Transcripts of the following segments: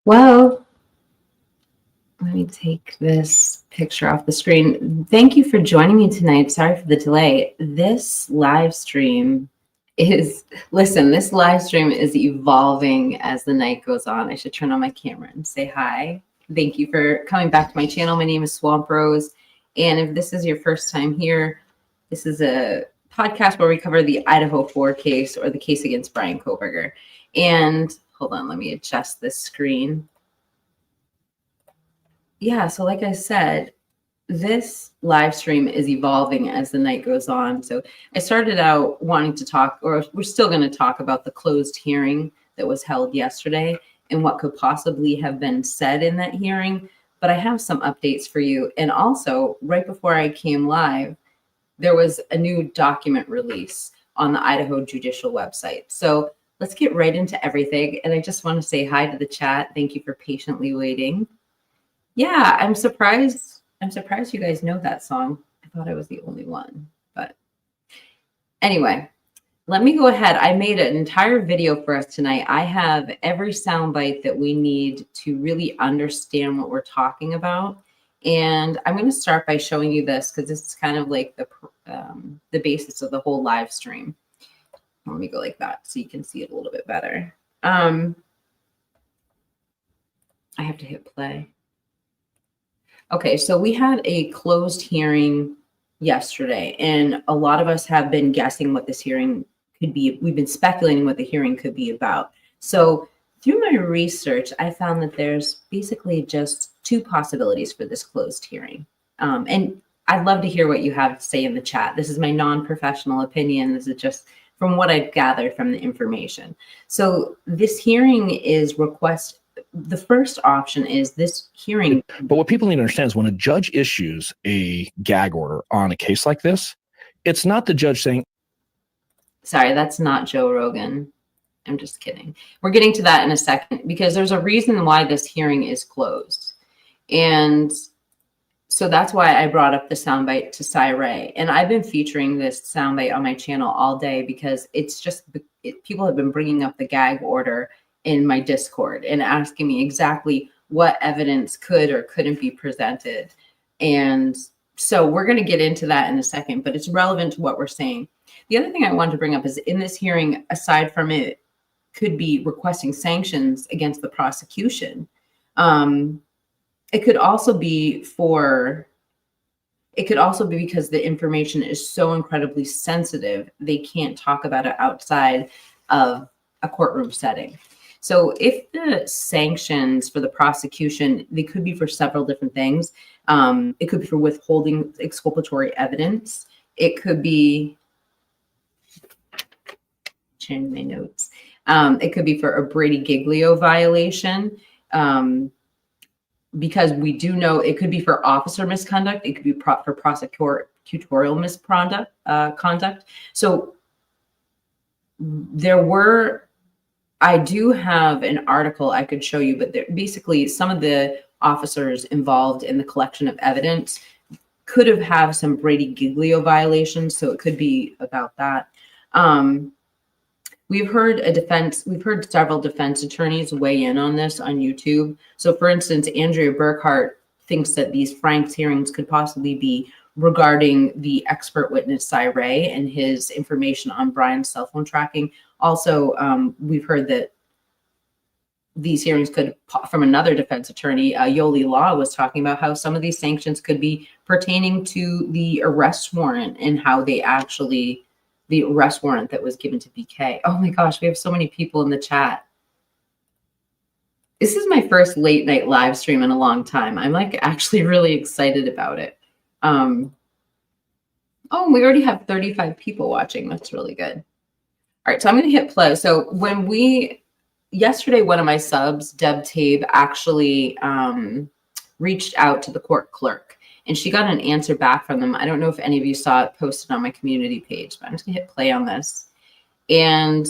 Well, let me take this picture off the screen. Thank you for joining me tonight. Sorry for the delay. This live stream this live stream is evolving as the night goes on. I should turn on my camera and say hi. Thank you for coming back to my channel. My name is Swamp Rose. And if this is your first time here, this is a podcast where we cover the Idaho 4 case, or the case against Bryan Kohberger. And hold on, let me adjust this screen. Yeah, so like I said, this live stream is evolving as the night goes on. So I started out wanting to talk, or we're still going to talk about the closed hearing that was held yesterday and what could possibly have been said in that hearing. But I have some updates for you. And also, right before I came live, there was a new document release on the Idaho Judicial website. So let's get right into everything. And I just want to say hi to the chat. Thank you for patiently waiting. Yeah, I'm surprised you guys know that song. I thought I was the only one, but anyway, let me go ahead. I made an entire video for us tonight. I have every soundbite that we need to really understand what we're talking about. And I'm going to start by showing you this because this is kind of like the basis of the whole live stream. Let me go like that so you can see it a little bit better. I have to hit play. Okay, so we had a closed hearing yesterday, and a lot of us have been guessing what this hearing could be. We've been speculating what the hearing could be about. So through my research, I found that there's basically just two possibilities for this closed hearing. And I'd love to hear what you have to say in the chat. This is my non-professional opinion. This is just from what I've gathered from the information. So this hearing is the first option is this hearing. But what people need to understand is when a judge issues a gag order on a case like this, it's not the judge saying, sorry, that's not Joe Rogan. I'm just kidding. We're getting to that in a second because there's a reason why this hearing is closed. And so that's why I brought up the soundbite to Cy Ray. And I've been featuring this soundbite on my channel all day because it's just, people have been bringing up the gag order in my Discord and asking me exactly what evidence could or couldn't be presented. And so we're going to get into that in a second, but it's relevant to what we're saying. The other thing I wanted to bring up is in this hearing, aside from it could be requesting sanctions against the prosecution, it could also be because the information is so incredibly sensitive, they can't talk about it outside of a courtroom setting. So if the sanctions for the prosecution, they could be for several different things. It could be for withholding exculpatory evidence. It could be, changing my notes. It could be for a Brady-Giglio violation. Because we do know it could be for officer misconduct. It could be for prosecutorial misconduct. Conduct. So I do have an article I could show you, but basically some of the officers involved in the collection of evidence could have some Brady-Giglio violations. So it could be about that. We've heard several defense attorneys weigh in on this on YouTube. So for instance, Andrea Burkhart thinks that these Franks hearings could possibly be regarding the expert witness Cy Ray and his information on Bryan's cell phone tracking. Also, we've heard that these hearings could, from another defense attorney, Yoli Law was talking about how some of these sanctions could be pertaining to the arrest warrant and how the arrest warrant that was given to BK. Oh my gosh, we have so many people in the chat. This is my first late night live stream in a long time. I'm like actually really excited about it. Oh, we already have 35 people watching. That's really good. All right, so I'm going to hit play. So yesterday, one of my subs, Deb Tabe, actually reached out to the court clerk, and she got an answer back from them. I don't know if any of you saw it posted on my community page, but I'm just going to hit play on this. And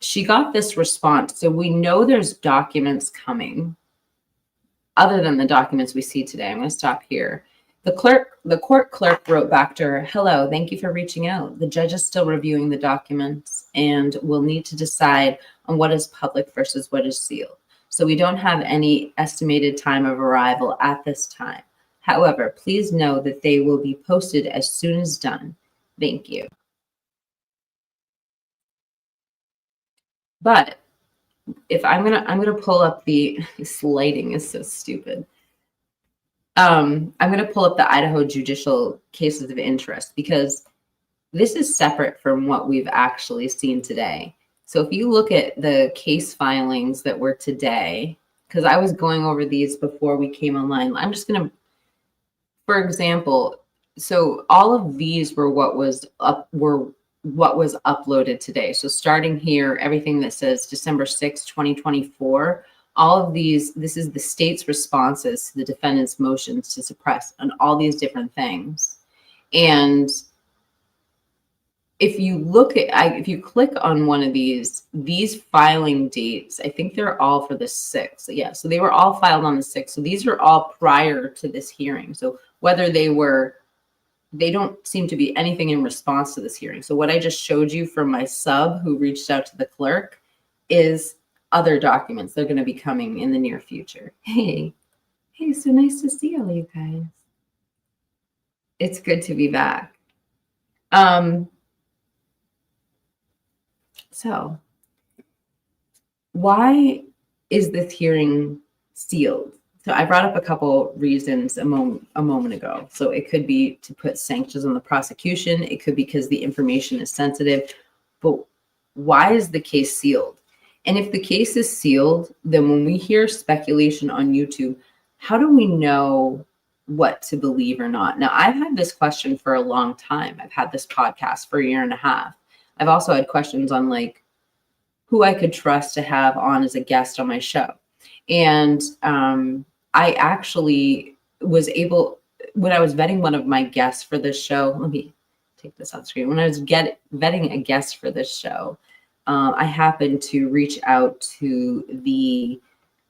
she got this response. So we know there's documents coming other than the documents we see today. I'm going to stop here. The court clerk wrote back to her, "Hello, thank you for reaching out. The judge is still reviewing the documents and will need to decide on what is public versus what is sealed. so we don't have any estimated time of arrival at this time. However, please know that they will be posted as soon as done. Thank you. But if I'm gonna pull up this lighting is so stupid. I'm gonna pull up the Idaho Judicial Cases of Interest, because this is separate from what we've actually seen today. So if you look at the case filings that were today, because I was going over these before we came online, I'm just gonna, for example, so all of these were what was uploaded today. So starting here, everything that says December 6, 2024, all of these, this is the state's responses to the defendant's motions to suppress on all these different things. And if you look at, if you click on one of these filing dates, I think they're all for the 6th. Yeah, so they were all filed on the 6th. So these are all prior to this hearing. So whether they don't seem to be anything in response to this hearing. So what I just showed you from my sub who reached out to the clerk is other documents. They're going to be coming in the near future. Hey, so nice to see all you guys. It's good to be back. So why is this hearing sealed? So I brought up a couple reasons a moment ago. So it could be to put sanctions on the prosecution. It could be because the information is sensitive. But why is the case sealed? And if the case is sealed, then when we hear speculation on YouTube, how do we know what to believe or not? Now, I've had this question for a long time. I've had this podcast for a year and a half. I've also had questions on like who I could trust to have on as a guest on my show. And I actually was able, when I was vetting one of my guests for this show, let me take this off screen. When I was vetting a guest for this show, I happened to reach out to the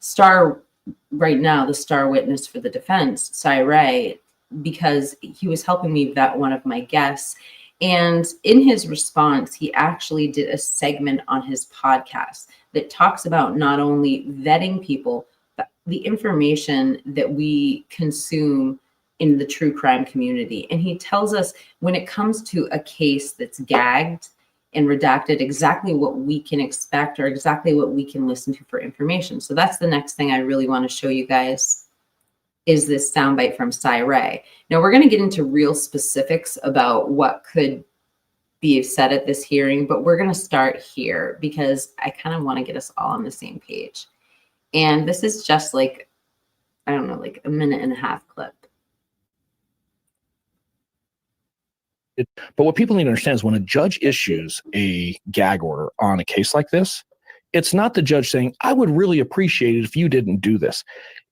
star witness for the defense, Cy Ray, because he was helping me vet one of my guests. And in his response, he actually did a segment on his podcast that talks about not only vetting people, but the information that we consume in the true crime community. And he tells us when it comes to a case that's gagged and redacted, exactly what we can expect or exactly what we can listen to for information. So that's the next thing I really want to show you guys is this soundbite from Cy Ray. Now we're going to get into real specifics about what could be said at this hearing, but we're going to start here because I kind of want to get us all on the same page. And this is just like, I don't know, like a 1.5-minute clip. But what people need to understand is when a judge issues a gag order on a case like this, it's not the judge saying, I would really appreciate it if you didn't do this.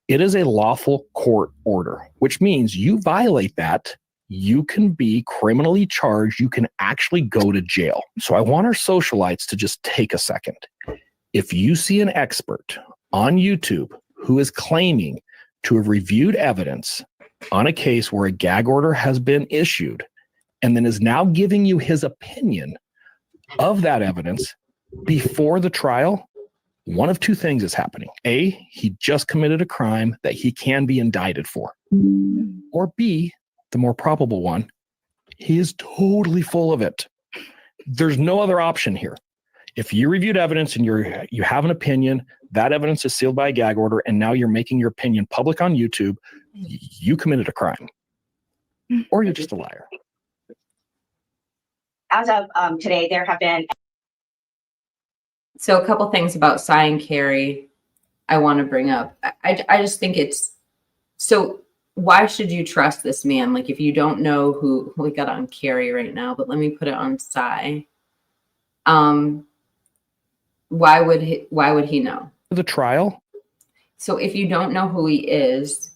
It is a lawful court order, which means you violate that, you can be criminally charged. You can actually go to jail. So I want our socialites to just take a second. If you see an expert on YouTube who is claiming to have reviewed evidence on a case where a gag order has been issued, and then is now giving you his opinion of that evidence before the trial, one of two things is happening. A, he just committed a crime that he can be indicted for. Or B, the more probable one, he is totally full of it. There's no other option here. If you reviewed evidence and you have an opinion, that evidence is sealed by a gag order, and now you're making your opinion public on YouTube, you committed a crime. Or you're just a liar. As of today, there have been. So a couple things about Cy and Carrie I want to bring up. I just think it's, so why should you trust this man? Like if you don't know who we got on Carrie right now, but let me put it on Cy. Why would he know? The trial. So if you don't know who he is,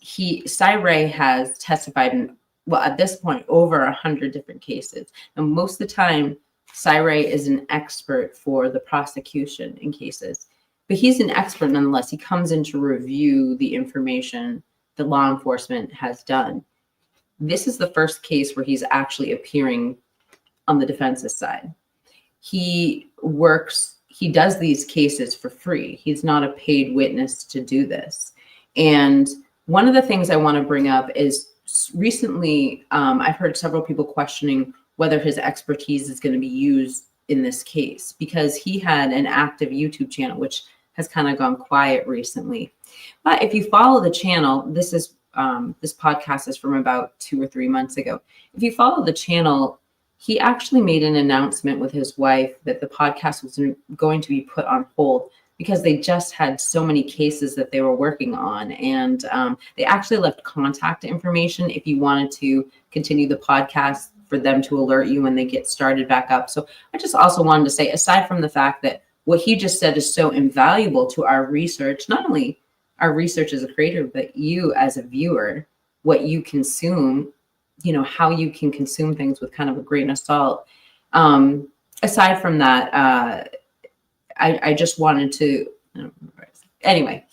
Cy Ray has testified in, well, at this point, over 100 different cases. And most of the time, Cy Ray is an expert for the prosecution in cases. But he's an expert nonetheless. He comes in to review the information that law enforcement has done. This is the first case where he's actually appearing on the defense's side. He he does these cases for free. He's not a paid witness to do this. And one of the things I want to bring up is recently, I've heard several people questioning whether his expertise is going to be used in this case, because he had an active YouTube channel, which has kind of gone quiet recently. But if you follow the channel, this podcast is from about 2 or 3 months ago. If you follow the channel, he actually made an announcement with his wife that the podcast was going to be put on hold because they just had so many cases that they were working on. And they actually left contact information if you wanted to continue the podcast, for them to alert you when they get started back up. So I just also wanted to say, aside from the fact that what he just said is so invaluable to our research, not only our research as a creator, but you as a viewer, what you consume, you know, how you can consume things with kind of a grain of salt. Aside from that, I just wanted to, anyway,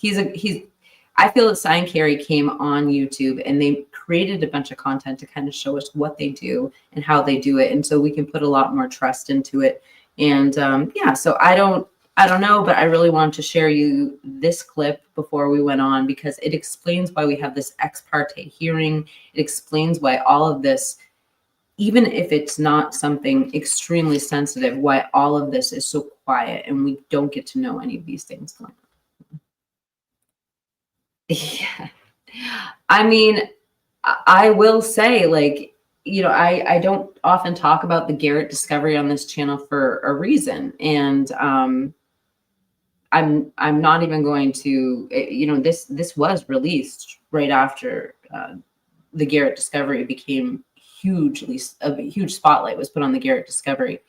I feel that Sign Carry came on YouTube and they created a bunch of content to kind of show us what they do and how they do it. And so we can put a lot more trust into it. And yeah, so I don't know, but I really wanted to share you this clip before we went on, because it explains why we have this ex parte hearing. It explains why all of this, even if it's not something extremely sensitive, why all of this is so quiet and we don't get to know any of these things going on. Yeah. I mean, I will say, like, you know, I don't often talk about the Garrett discovery on this channel for a reason. And I'm not even going to, you know, this was released right after the Garrett discovery became a huge spotlight was put on the Garrett discovery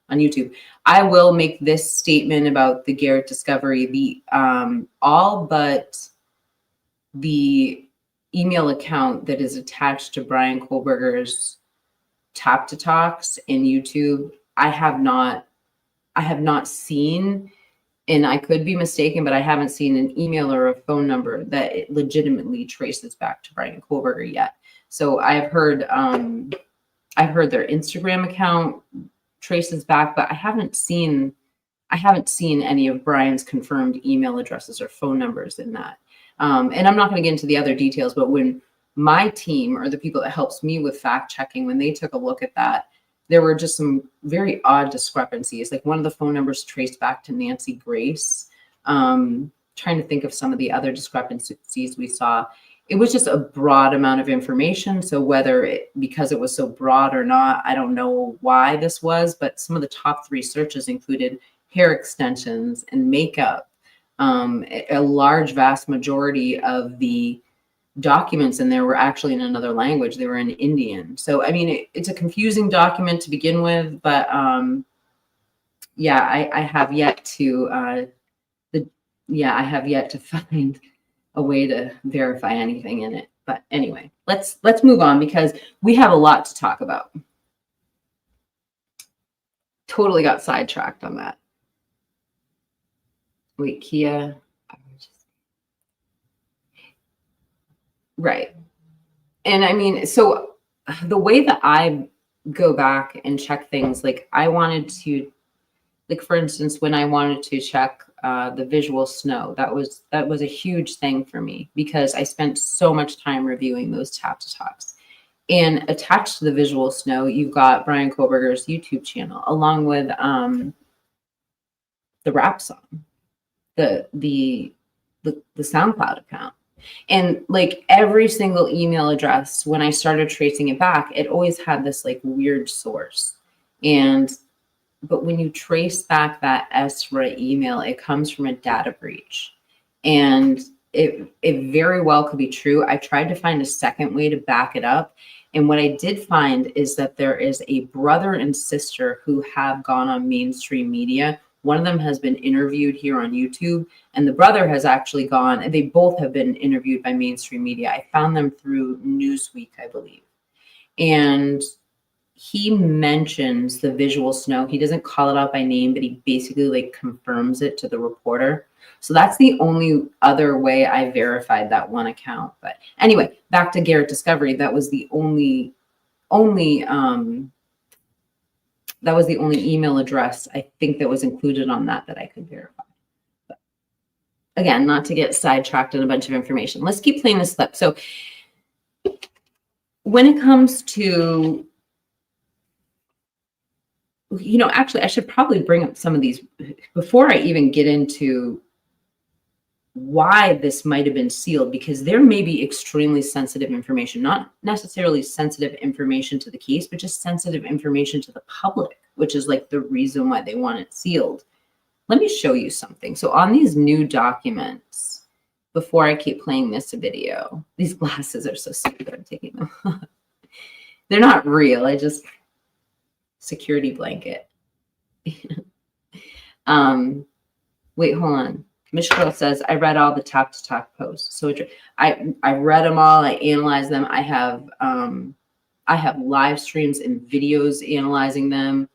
on YouTube. I will make this statement about the Garrett discovery: all but the email account that is attached to Bryan Kohberger's Tap to Talks in YouTube, I have not seen, and I could be mistaken, but I haven't seen an email or a phone number that it legitimately traces back to Bryan Kohberger yet. So I've heard their Instagram account traces back, but I haven't seen any of Bryan's confirmed email addresses or phone numbers in that. And I'm not going to get into the other details, but when my team, or the people that helps me with fact checking, when they took a look at that, there were just some very odd discrepancies. Like one of the phone numbers traced back to Nancy Grace. Trying to think of some of the other discrepancies we saw. It was just a broad amount of information. So because it was so broad or not, I don't know why this was, but some of the top 3 searches included hair extensions and makeup. A vast majority of the documents in there were actually in another language. They were in Indian. So, I mean, it's a confusing document to begin with, but yeah, I have yet to find a way to verify anything in it. But anyway, let's move on, because we have a lot to talk about. Totally got sidetracked on that. Wait, Kia. Right. And I mean, so the way that I go back and check things, like I wanted to, like, for instance, when I wanted to check the visual snow, that was a huge thing for me, because I spent so much time reviewing those Tap to Talks. And attached to the visual snow, you've got Bryan Kohberger's YouTube channel, along with the rap song, the SoundCloud account. And like every single email address, when I started tracing it back, it always had this like weird source. But when you trace back that SRA email, it comes from a data breach. And it very well could be true. I tried to find a second way to back it up. And what I did find is that there is a brother and sister who have gone on mainstream media. One of them has been interviewed here on YouTube, and the brother has actually gone, and they both have been interviewed by mainstream media. I found them through Newsweek, I believe. And he mentions the visual snow. He doesn't call it out by name, but he basically like confirms it to the reporter. So that's the only other way I verified that one account. But anyway, back to Garrett Discovery. That was the only that was the only email address I think that was included on that I could verify. But again, not to get sidetracked on a bunch of information. Let's keep playing this clip. So when it comes to, actually, I should probably bring up some of these before I even get into why this might have been sealed, because there may be extremely sensitive information, not necessarily sensitive information to the case, but just sensitive information to the public, which is like the reason why they want it sealed. Let me show you something. So on these new documents, before I keep playing this video, these glasses are so stupid, I'm taking them. They're not real. Security blanket. Wait, hold on. Michelle says, I read all the Tap to Talk posts. So I read them all. I analyzed them. I have live streams and videos analyzing them.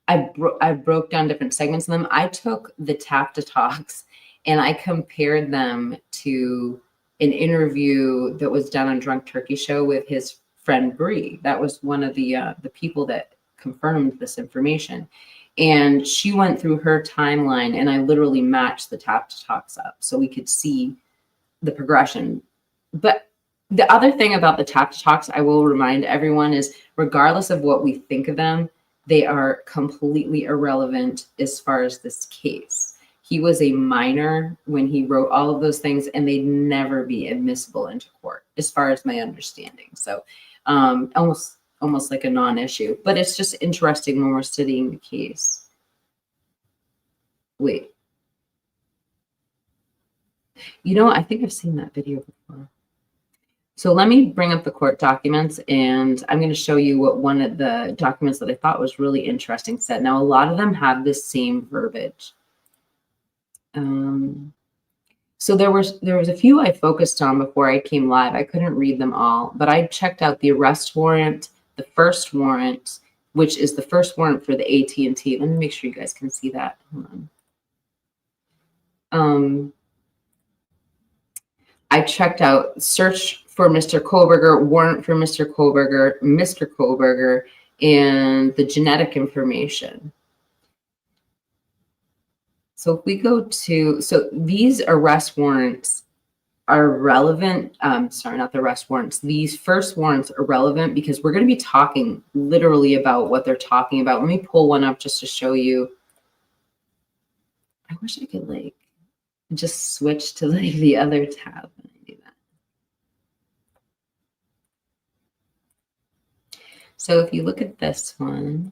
I broke down different segments of them. I took the Tap to Talks and I compared them to an interview that was done on Drunk Turkey Show with his friend Bree. That was one of the people that confirmed this information. And she went through her timeline and I literally matched the Tap to Talks up so we could see the progression. But the other thing about the Tap to Talks, I will remind everyone, is regardless of what we think of them, they are completely irrelevant as far as this case. He was a minor when he wrote all of those things, and they'd never be admissible into court, as far as my understanding. So almost like a non-issue, but it's just interesting when we're studying the case. Wait. I think I've seen that video before. So let me bring up the court documents, and I'm going to show you what one of the documents that I thought was really interesting said. Now, a lot of them have this same verbiage. So there was a few I focused on before I came live. I couldn't read them all, but I checked out the arrest warrant, the first warrant, which is the first warrant for the AT&T. Let me make sure you guys can see that. Hold on. I checked out search for Mr. Koberger, warrant for Mr. Koberger, and the genetic information. So if we go to, so these arrest warrants are relevant. Sorry, not the arrest warrants. These first warrants are relevant because we're going to be talking literally about what they're talking about. Let me pull one up just to show you. I wish I could just switch to the other tab when I do that. So if you look at this one,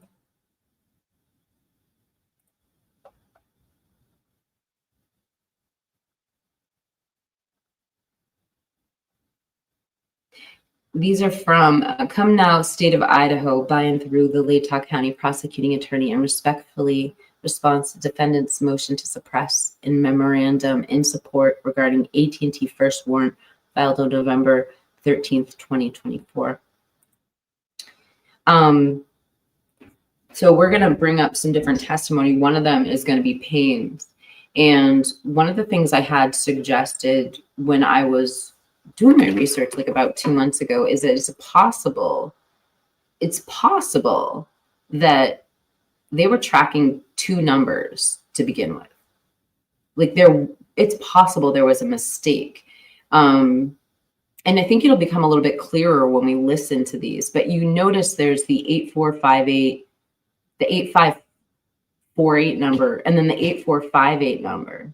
these are from Come Now, State of Idaho, by and through the Latah County Prosecuting Attorney, and respectfully responds to defendant's motion to suppress in memorandum in support regarding AT&T first warrant filed on November 13th, 2024. So we're going to bring up some different testimony. One of them is going to be Payne's. And one of the things I had suggested when I was doing my research about 2 months ago is that it's possible that they were tracking two numbers to begin with. It's possible there was a mistake. And I think it'll become a little bit clearer when we listen to these, but you notice there's the 8458, the 8548 number, and then the 8458 number.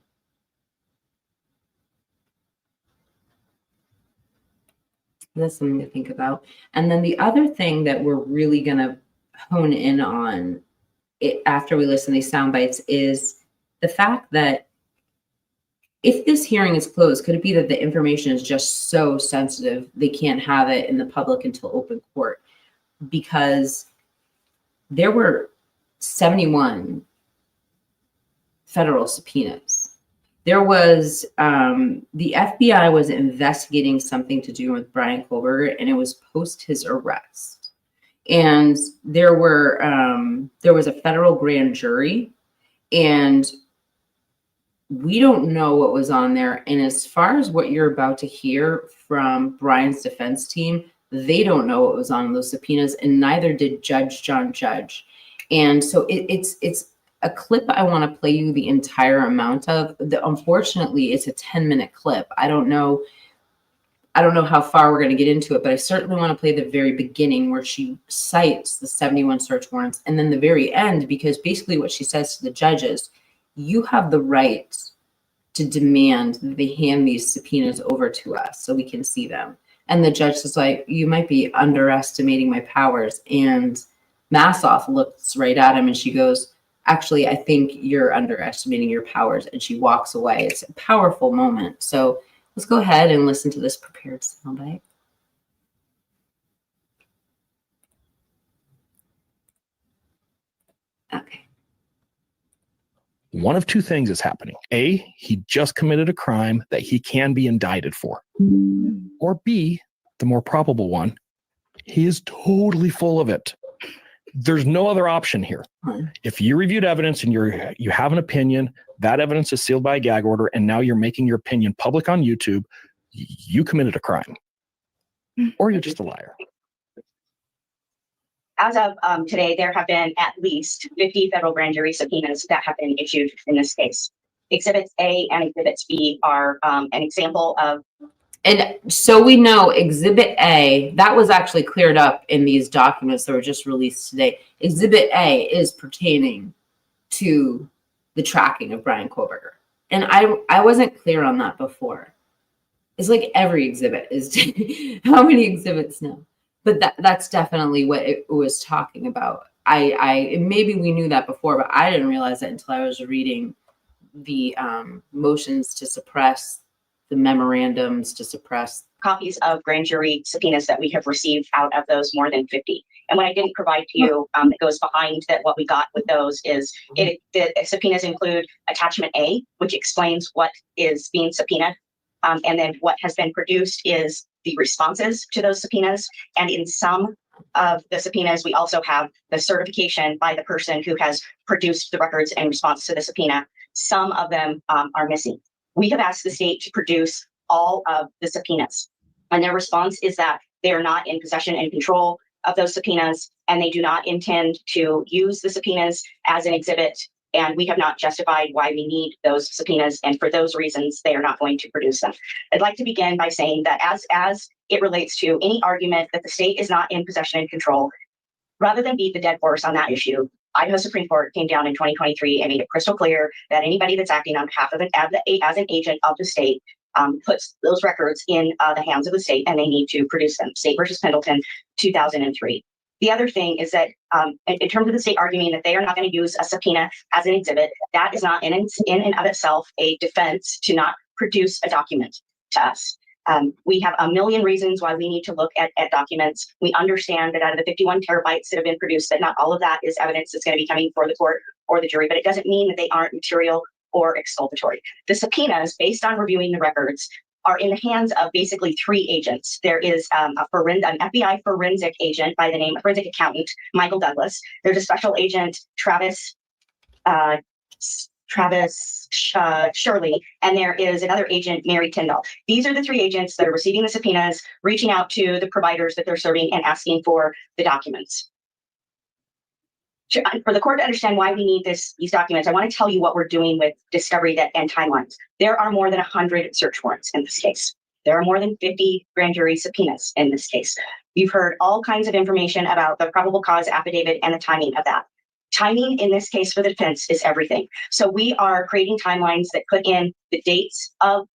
That's something to think about. And then the other thing that we're really going to hone in on after we listen to these sound bites is the fact that if this hearing is closed, could it be that the information is just so sensitive they can't have it in the public until open court? Because there were 71 federal subpoenas. There was, the FBI was investigating something to do with Bryan Kohberger, and it was post his arrest. And there was a federal grand jury, and we don't know what was on there. And as far as what you're about to hear from Bryan's defense team, they don't know what was on those subpoenas, and neither did Judge John Judge. And so it's a clip I want to play you the entire amount of. Unfortunately, it's a 10-minute clip. I don't know how far we're going to get into it, but I certainly want to play the very beginning where she cites the 71 search warrants, and then the very end, because basically what she says to the judges, you have the right to demand that they hand these subpoenas over to us so we can see them. And the judge is like, you might be underestimating my powers. And Massoff looks right at him and she goes, actually, I think you're underestimating your powers. And she walks away. It's a powerful moment. So let's go ahead and listen to this prepared soundbite. Okay. One of two things is happening. A, he just committed a crime that he can be indicted for. Or B, the more probable one, he is totally full of it. There's no other option here. If you reviewed evidence and you have an opinion, that evidence is sealed by a gag order, and now you're making your opinion public on YouTube, you committed a crime. Or you're just a liar. As of today, there have been at least 50 federal grand jury subpoenas that have been issued in this case. Exhibits A and Exhibits B are an example of. And so we know Exhibit A, that was actually cleared up in these documents that were just released today. Exhibit A is pertaining to the tracking of Bryan Kohberger. And I wasn't clear on that before. It's like every exhibit is, how many exhibits now? But that's definitely what it was talking about. Maybe we knew that before, but I didn't realize that until I was reading the motions to suppress, the memorandums to suppress. Copies of grand jury subpoenas that we have received out of those more than 50. And what I didn't provide to you that goes behind that, what we got with those is the subpoenas include attachment A, which explains what is being subpoenaed. And then what has been produced is the responses to those subpoenas. And in some of the subpoenas, we also have the certification by the person who has produced the records in response to the subpoena. Some of them are missing. We have asked the state to produce all of the subpoenas, and their response is that they are not in possession and control of those subpoenas, and they do not intend to use the subpoenas as an exhibit. And we have not justified why we need those subpoenas, and for those reasons, they are not going to produce them. I'd like to begin by saying that as it relates to any argument that the state is not in possession and control, rather than beat the dead horse on that issue, Idaho Supreme Court came down in 2023 and made it crystal clear that anybody that's acting on behalf of as an agent of the state puts those records in the hands of the state, and they need to produce them. State versus Pendleton, 2003. The other thing is that in terms of the state arguing that they are not going to use a subpoena as an exhibit, that is not in and of itself a defense to not produce a document to us. We have a million reasons why we need to look at documents. We understand that out of the 51 terabytes that have been produced, that not all of that is evidence that's going to be coming for the court or the jury, but it doesn't mean that they aren't material or exculpatory. The subpoenas, based on reviewing the records, are in the hands of basically three agents. There is an FBI forensic agent by the name of forensic accountant, Michael Douglas. There's a special agent, Travis Shirley, and there is another agent, Mary Tyndall. These are the three agents that are receiving the subpoenas, reaching out to the providers that they're serving and asking for the documents. For the court to understand why we need these documents, I want to tell you what we're doing with discovery and timelines. There are more than 100 search warrants in this case. There are more than 50 grand jury subpoenas in this case. You've heard all kinds of information about the probable cause affidavit and the timing of that. Timing in this case for the defense is everything. So we are creating timelines that put in the dates of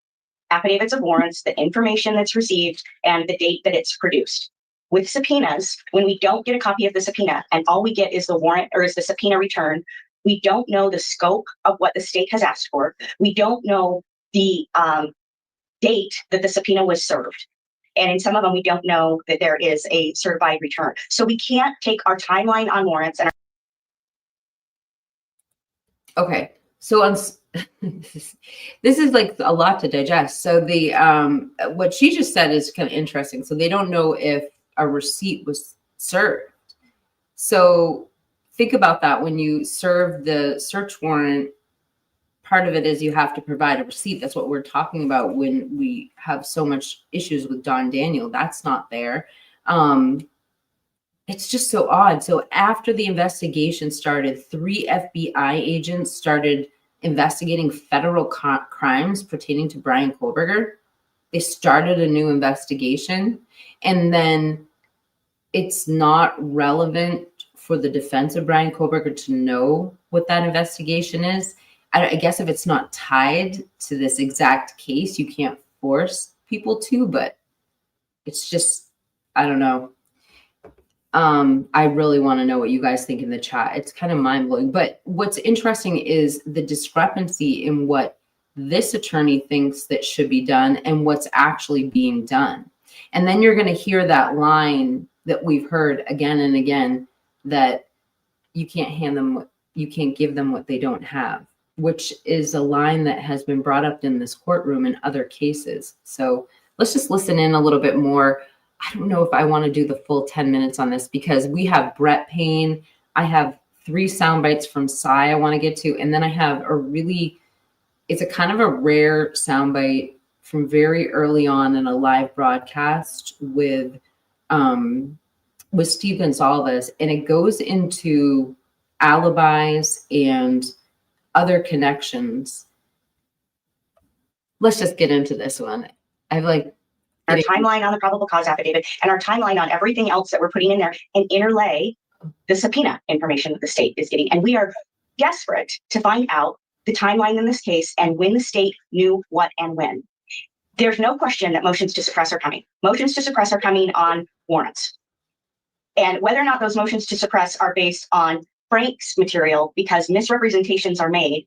affidavits of warrants, the information that's received, and the date that it's produced. With subpoenas, when we don't get a copy of the subpoena and all we get is the warrant or is the subpoena return, we don't know the scope of what the state has asked for. We don't know the date that the subpoena was served. And in some of them, we don't know that there is a certified return. So we can't take our timeline on warrants and Okay, so on this is like a lot to digest. So the what she just said is kind of interesting. So they don't know if a receipt was served. So think about that when you serve the search warrant. Part of it is you have to provide a receipt. That's what we're talking about when we have so much issues with Don Daniel. That's not there. it's just so odd. So after the investigation started, 3 FBI agents started investigating federal crimes pertaining to Bryan Kohberger. They started a new investigation, and then it's not relevant for the defense of Bryan Kohberger to know what that investigation is. I guess if it's not tied to this exact case, you can't force people to, but it's just, I don't know. I really want to know what you guys think in the chat. It's kind of mind-blowing. But what's interesting is the discrepancy in what this attorney thinks that should be done and what's actually being done. And then you're going to hear that line that we've heard again and again, that you can't you can't give them what they don't have, which is a line that has been brought up in this courtroom in other cases. So let's just listen in a little bit more. I don't know if I want to do the full 10 minutes on this because we have Brett Payne. I have 3 sound bites from Cy I want to get to. And then I have it's a kind of a rare soundbite from very early on in a live broadcast with Steve Gonsalves, and it goes into alibis and other connections. Let's just get into this one. Our timeline on the probable cause affidavit and our timeline on everything else that we're putting in there and interlay the subpoena information that the state is getting. And we are desperate to find out the timeline in this case and when the state knew what and when. There's no question that motions to suppress are coming. Motions to suppress are coming on warrants. And whether or not those motions to suppress are based on Frank's material because misrepresentations are made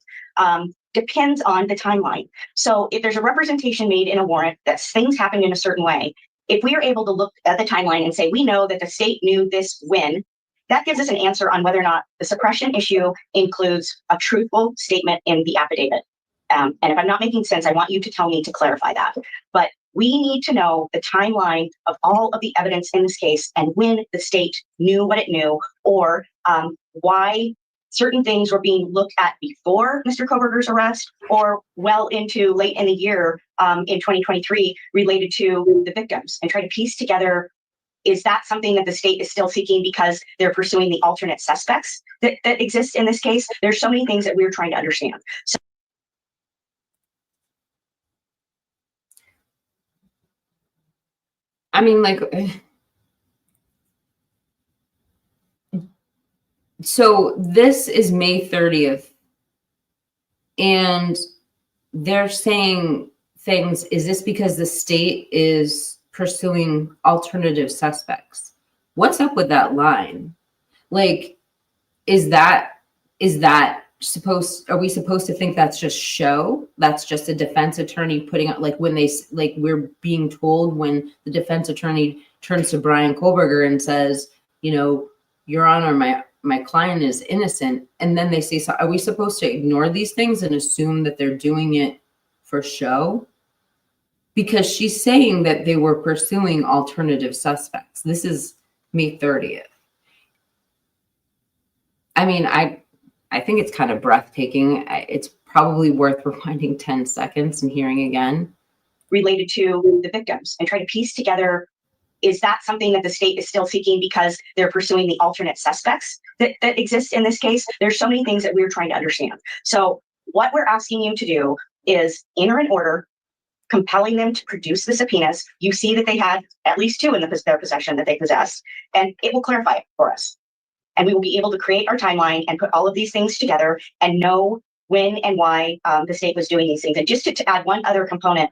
depends on the timeline. So if there's a representation made in a warrant that things happened in a certain way, if we are able to look at the timeline and say, we know that the state knew this when, that gives us an answer on whether or not the suppression issue includes a truthful statement in the affidavit. And if I'm not making sense, I want you to tell me to clarify that. But we need to know the timeline of all of the evidence in this case and when the state knew what it knew, or why certain things were being looked at before Mr. Kohberger's arrest or well into late in the year in 2023 related to the victims, and try to piece together, is that something that the state is still seeking because they're pursuing the alternate suspects that exist in this case? There's so many things that we're trying to understand. So I mean, so this is May 30th, and they're saying things. Is this because the state is pursuing alternative suspects? What's up with that line? Is are we supposed to think that's just show? That's just a defense attorney putting out, we're being told when the defense attorney turns to Bryan Kohberger and says, Your Honor, my client is innocent. And then they say, so are we supposed to ignore these things and assume that they're doing it for show? Because she's saying that they were pursuing alternative suspects. This is May 30th. I mean, I think it's kind of breathtaking. It's probably worth rewinding 10 seconds and hearing again. Related to the victims, and try to piece together, is that something that the state is still seeking because they're pursuing the alternate suspects that exist in this case? There's so many things that we're trying to understand. So what we're asking you to do is enter an order compelling them to produce the subpoenas. You see that they had at least 2 in their possession that they possessed, and it will clarify it for us. And we will be able to create our timeline and put all of these things together and know when and why the state was doing these things. And just to add one other component,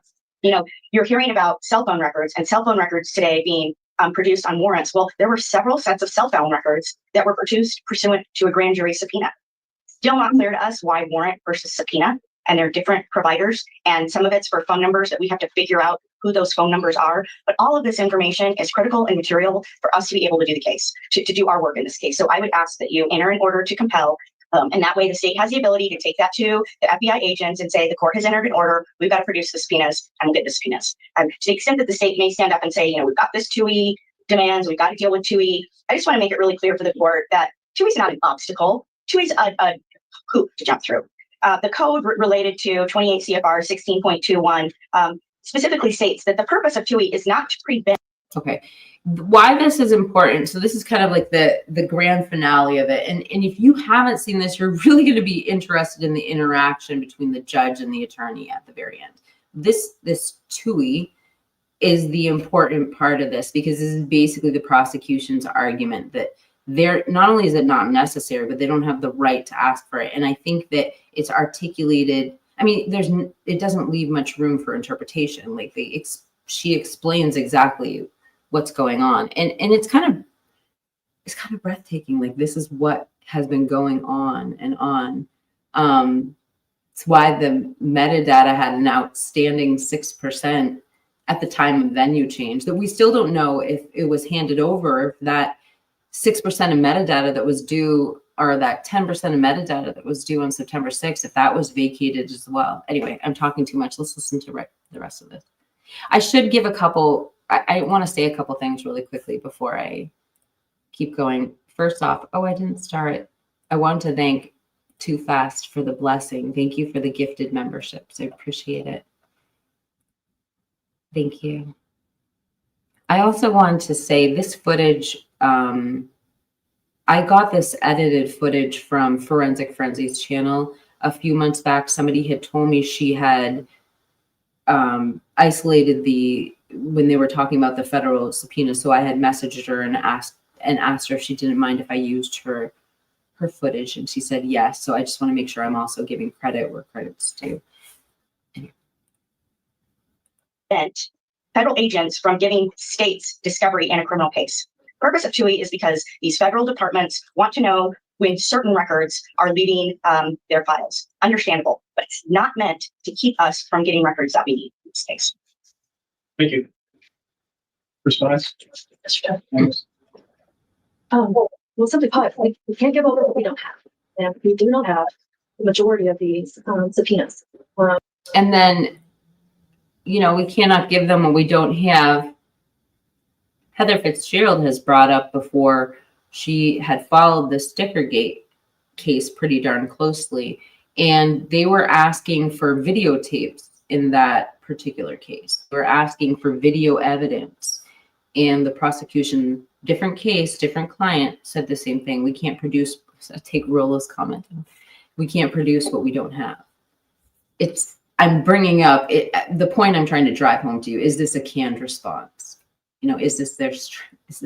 you're hearing about cell phone records and cell phone records today being produced on warrants. Well, there were several sets of cell phone records that were produced pursuant to a grand jury subpoena. Still not clear to us why warrant versus subpoena, and they're different providers. And some of it's for phone numbers that we have to figure out who those phone numbers are. But all of this information is critical and material for us to be able to do the case, to do our work in this case. So I would ask that you enter an order to compel. And that way the state has the ability to take that to the FBI agents and say, the court has entered an order, we've got to produce the subpoenas, and we'll get the subpoenas. To the extent that the state may stand up and say, we've got this 2E demands, we've got to deal with 2E. I just want to make it really clear for the court that 2E is not an obstacle. 2E is a hoop to jump through. The code related to 28 CFR 16.21 specifically states that the purpose of 2E is not to prevent. Okay. Why this is important. So this is kind of like the grand finale of it. And if you haven't seen this, you're really going to be interested in the interaction between the judge and the attorney at the very end. This TUI is the important part of this, because this is basically the prosecution's argument that they're not only is it not necessary, but they don't have the right to ask for it. And I think that it's articulated. I mean, it doesn't leave much room for interpretation. Like she explains exactly what's going on, and it's kind of breathtaking. Like, this is what has been going on and on. It's why the metadata had an outstanding 6% at the time of venue change, that we still don't know if it was handed over, if that 6% of metadata that was due, or that 10% of metadata that was due on September 6th, if that was vacated as well. Anyway, I'm talking too much. Let's listen to the rest of this. I should give I want to say a couple things really quickly before I keep going. First off, I didn't start. I want to thank Too Fast for the blessing. Thank you for the gifted memberships. I appreciate it. Thank you. I also want to say this footage, I got this edited footage from Forensic Frenzy's channel a few months back. Somebody had told me she had isolated when they were talking about the federal subpoena. So I had messaged her and asked her if she didn't mind if I used her footage, and she said yes. So I just want to make sure I'm also giving credit where credit's due. Prevent federal agents from giving states discovery in a criminal case. The purpose of TUI is because these federal departments want to know when certain records are leaving their files. Understandable, but it's not meant to keep us from getting records that we need in this case. Thank you. Response? Well, simply put, we can't give over what we don't have. And we do not have the majority of these subpoenas. And then, we cannot give them what we don't have. Heather Fitzgerald has brought up before, she had followed the Stickergate case pretty darn closely, and they were asking for videotapes in that particular case. They were asking for video evidence, and the prosecution, different case, different client, said the same thing. We can't produce, take Rola's comment, we can't produce what we don't have. I'm bringing up the point I'm trying to drive home to you. Is this a canned response? Is this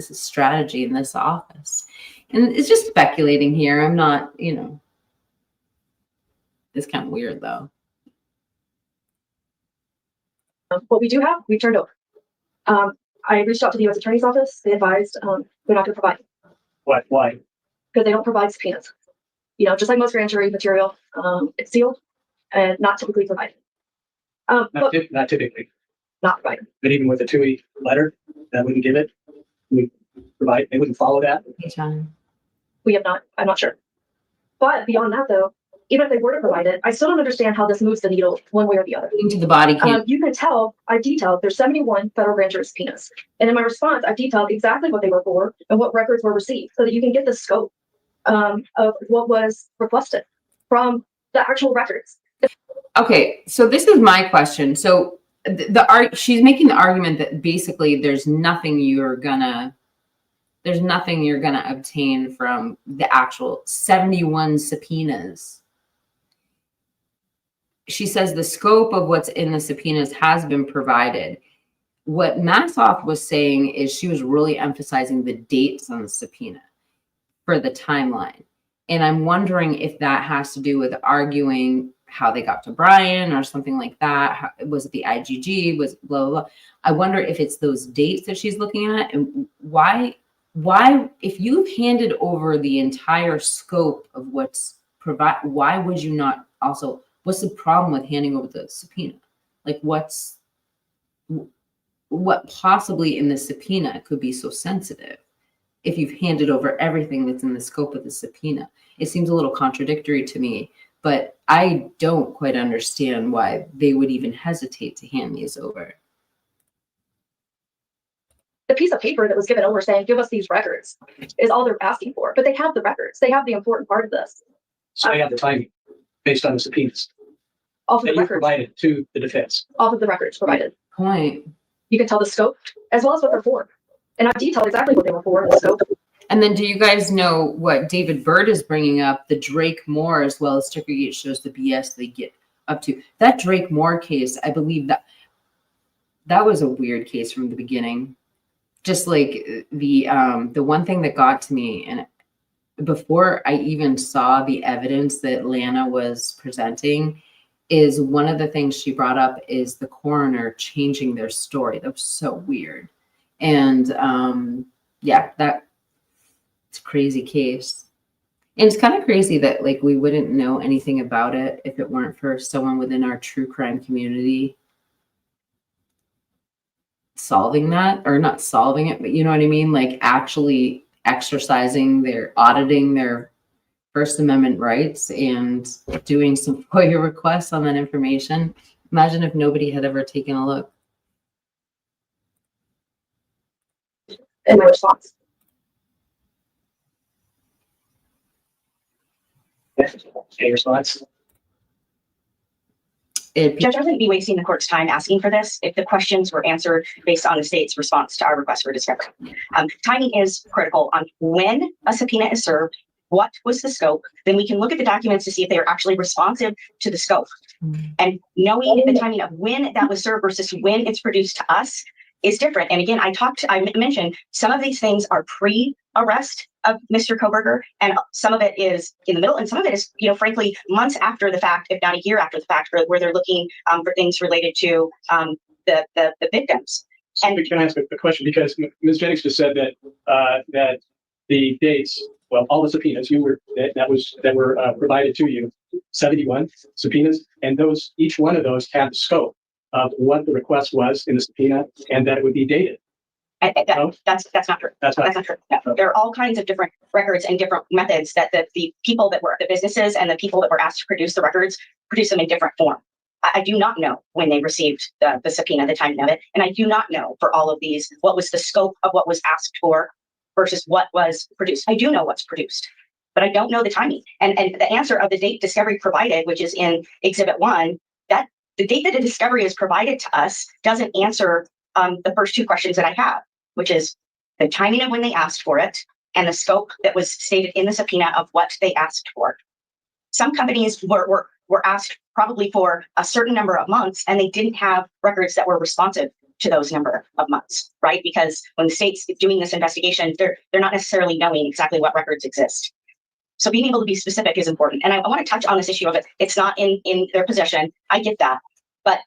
a strategy in this office? And it's just speculating here. I'm not, it's kind of weird though. What we do have, we turned over. I reached out to the U.S. Attorney's Office. They advised they're not going to provide. Why? Because they don't provide subpoenas. Just like most grand jury material, it's sealed and not typically provided. Not typically. Not provided. But even with a TUI letter, that wouldn't give it. They wouldn't follow that. Hey, John. We have not. I'm not sure. But beyond that, though, even if they were to provide it, I still don't understand how this moves the needle one way or the other. Into the body cam. You can tell, I've detailed, there's 71 federal grand jury subpoenas. And in my response, I've detailed exactly what they were for and what records were received so that you can get the scope of what was requested from the actual records. Okay, so this is my question. So she's making the argument that basically there's nothing you're gonna obtain from the actual 71 subpoenas. She says the scope of what's in the subpoenas has been provided. What Massoff was saying is she was really emphasizing the dates on the subpoena for the timeline. And I'm wondering if that has to do with arguing how they got to Brian or something like that. Was it the IGG? Was it blah, blah, blah? I wonder if it's those dates that she's looking at, and why, if you've handed over the entire scope of what's provided, why would you not also, what's the problem with handing over the subpoena? Like what possibly in the subpoena could be so sensitive if you've handed over everything that's in the scope of the subpoena? It seems a little contradictory to me, but I don't quite understand why they would even hesitate to hand these over. The piece of paper that was given over saying, give us these records, is all they're asking for. But they have the records. They have the important part of this. So they have the timing based on the subpoenas Off of that the you records. provided to the defense. Off of the records provided. Point. You can tell the scope as well as what they're for. And I detailed exactly what they were for and the scope. And then do you guys know what David Byrd is bringing up? The Drake Moore as well as Tickergate shows the BS they get up to. That Drake Moore case, I believe that was a weird case from the beginning. Just like the one thing that got to me, and before I even saw the evidence that Lana was presenting, is one of the things she brought up is the coroner changing their story. That was so weird. And yeah, it's a crazy case. And it's kind of crazy that like we wouldn't know anything about it if it weren't for someone within our true crime community solving that, or not solving it, but you know what I mean? Like actually auditing their First Amendment rights and doing some FOIA requests on that information. Imagine if nobody had ever taken a look. And my response. Any response? Judge, I wouldn't be wasting the court's time asking for this if the questions were answered based on the state's response to our request for discovery. Timing is critical on when a subpoena is served, what was the scope, then we can look at the documents to see if they are actually responsive to the scope. And knowing the timing of when that was served versus when it's produced to us is different. And again, I mentioned some of these things are pre-arrest of Mr. Kohberger, and some of it is in the middle, and some of it is, frankly, months after the fact, if not a year after the fact, where they're looking for things related to the victims. And can I ask a question? Because Ms. Jennings just said that the dates, well, all the subpoenas that were provided to you, 71 subpoenas, and each one of those had the scope of what the request was in the subpoena, and that it would be dated. That's not true. That's not true. No. There are all kinds of different records and different methods that the people that were the businesses and the people that were asked to produce the records produce them in different form. I do not know when they received the subpoena, the timing of it, and I do not know for all of these what was the scope of what was asked for versus what was produced. I do know what's produced, but I don't know the timing. And the answer of the date discovery provided, which is in Exhibit 1, that the date that a discovery is provided to us doesn't answer the first two questions that I have, which is the timing of when they asked for it and the scope that was stated in the subpoena of what they asked for. Some companies were asked probably for a certain number of months, and they didn't have records that were responsive to those number of months, right? Because when the state's doing this investigation, they're not necessarily knowing exactly what records exist. So being able to be specific is important. And I want to touch on this issue of it. It's not in their possession. I get that. But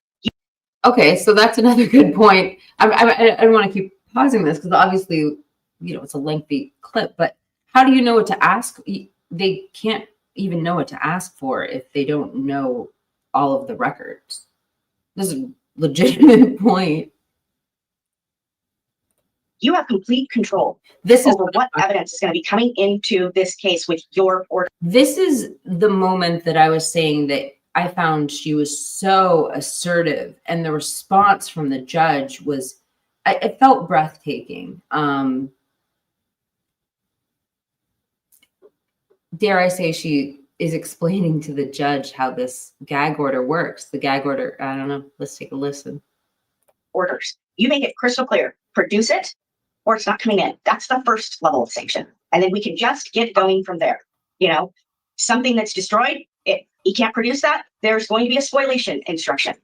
okay, so that's another good point. I don't want to keep pausing this because obviously, it's a lengthy clip, but how do you know what to ask? They can't even know what to ask for if they don't know all of the records. This is a legitimate point. You have complete control over what evidence is going to be coming into this case with your order. This is the moment that I was saying that I found she was so assertive, and the response from the judge was, it felt breathtaking. Dare I say, she is explaining to the judge how this gag order works. The gag order, I don't know, let's take a listen. Orders. You make it crystal clear, produce it, or it's not coming in. That's the first level of sanction. And then we can just get going from there. Something that's destroyed, you can't produce that, there's going to be a spoliation instruction.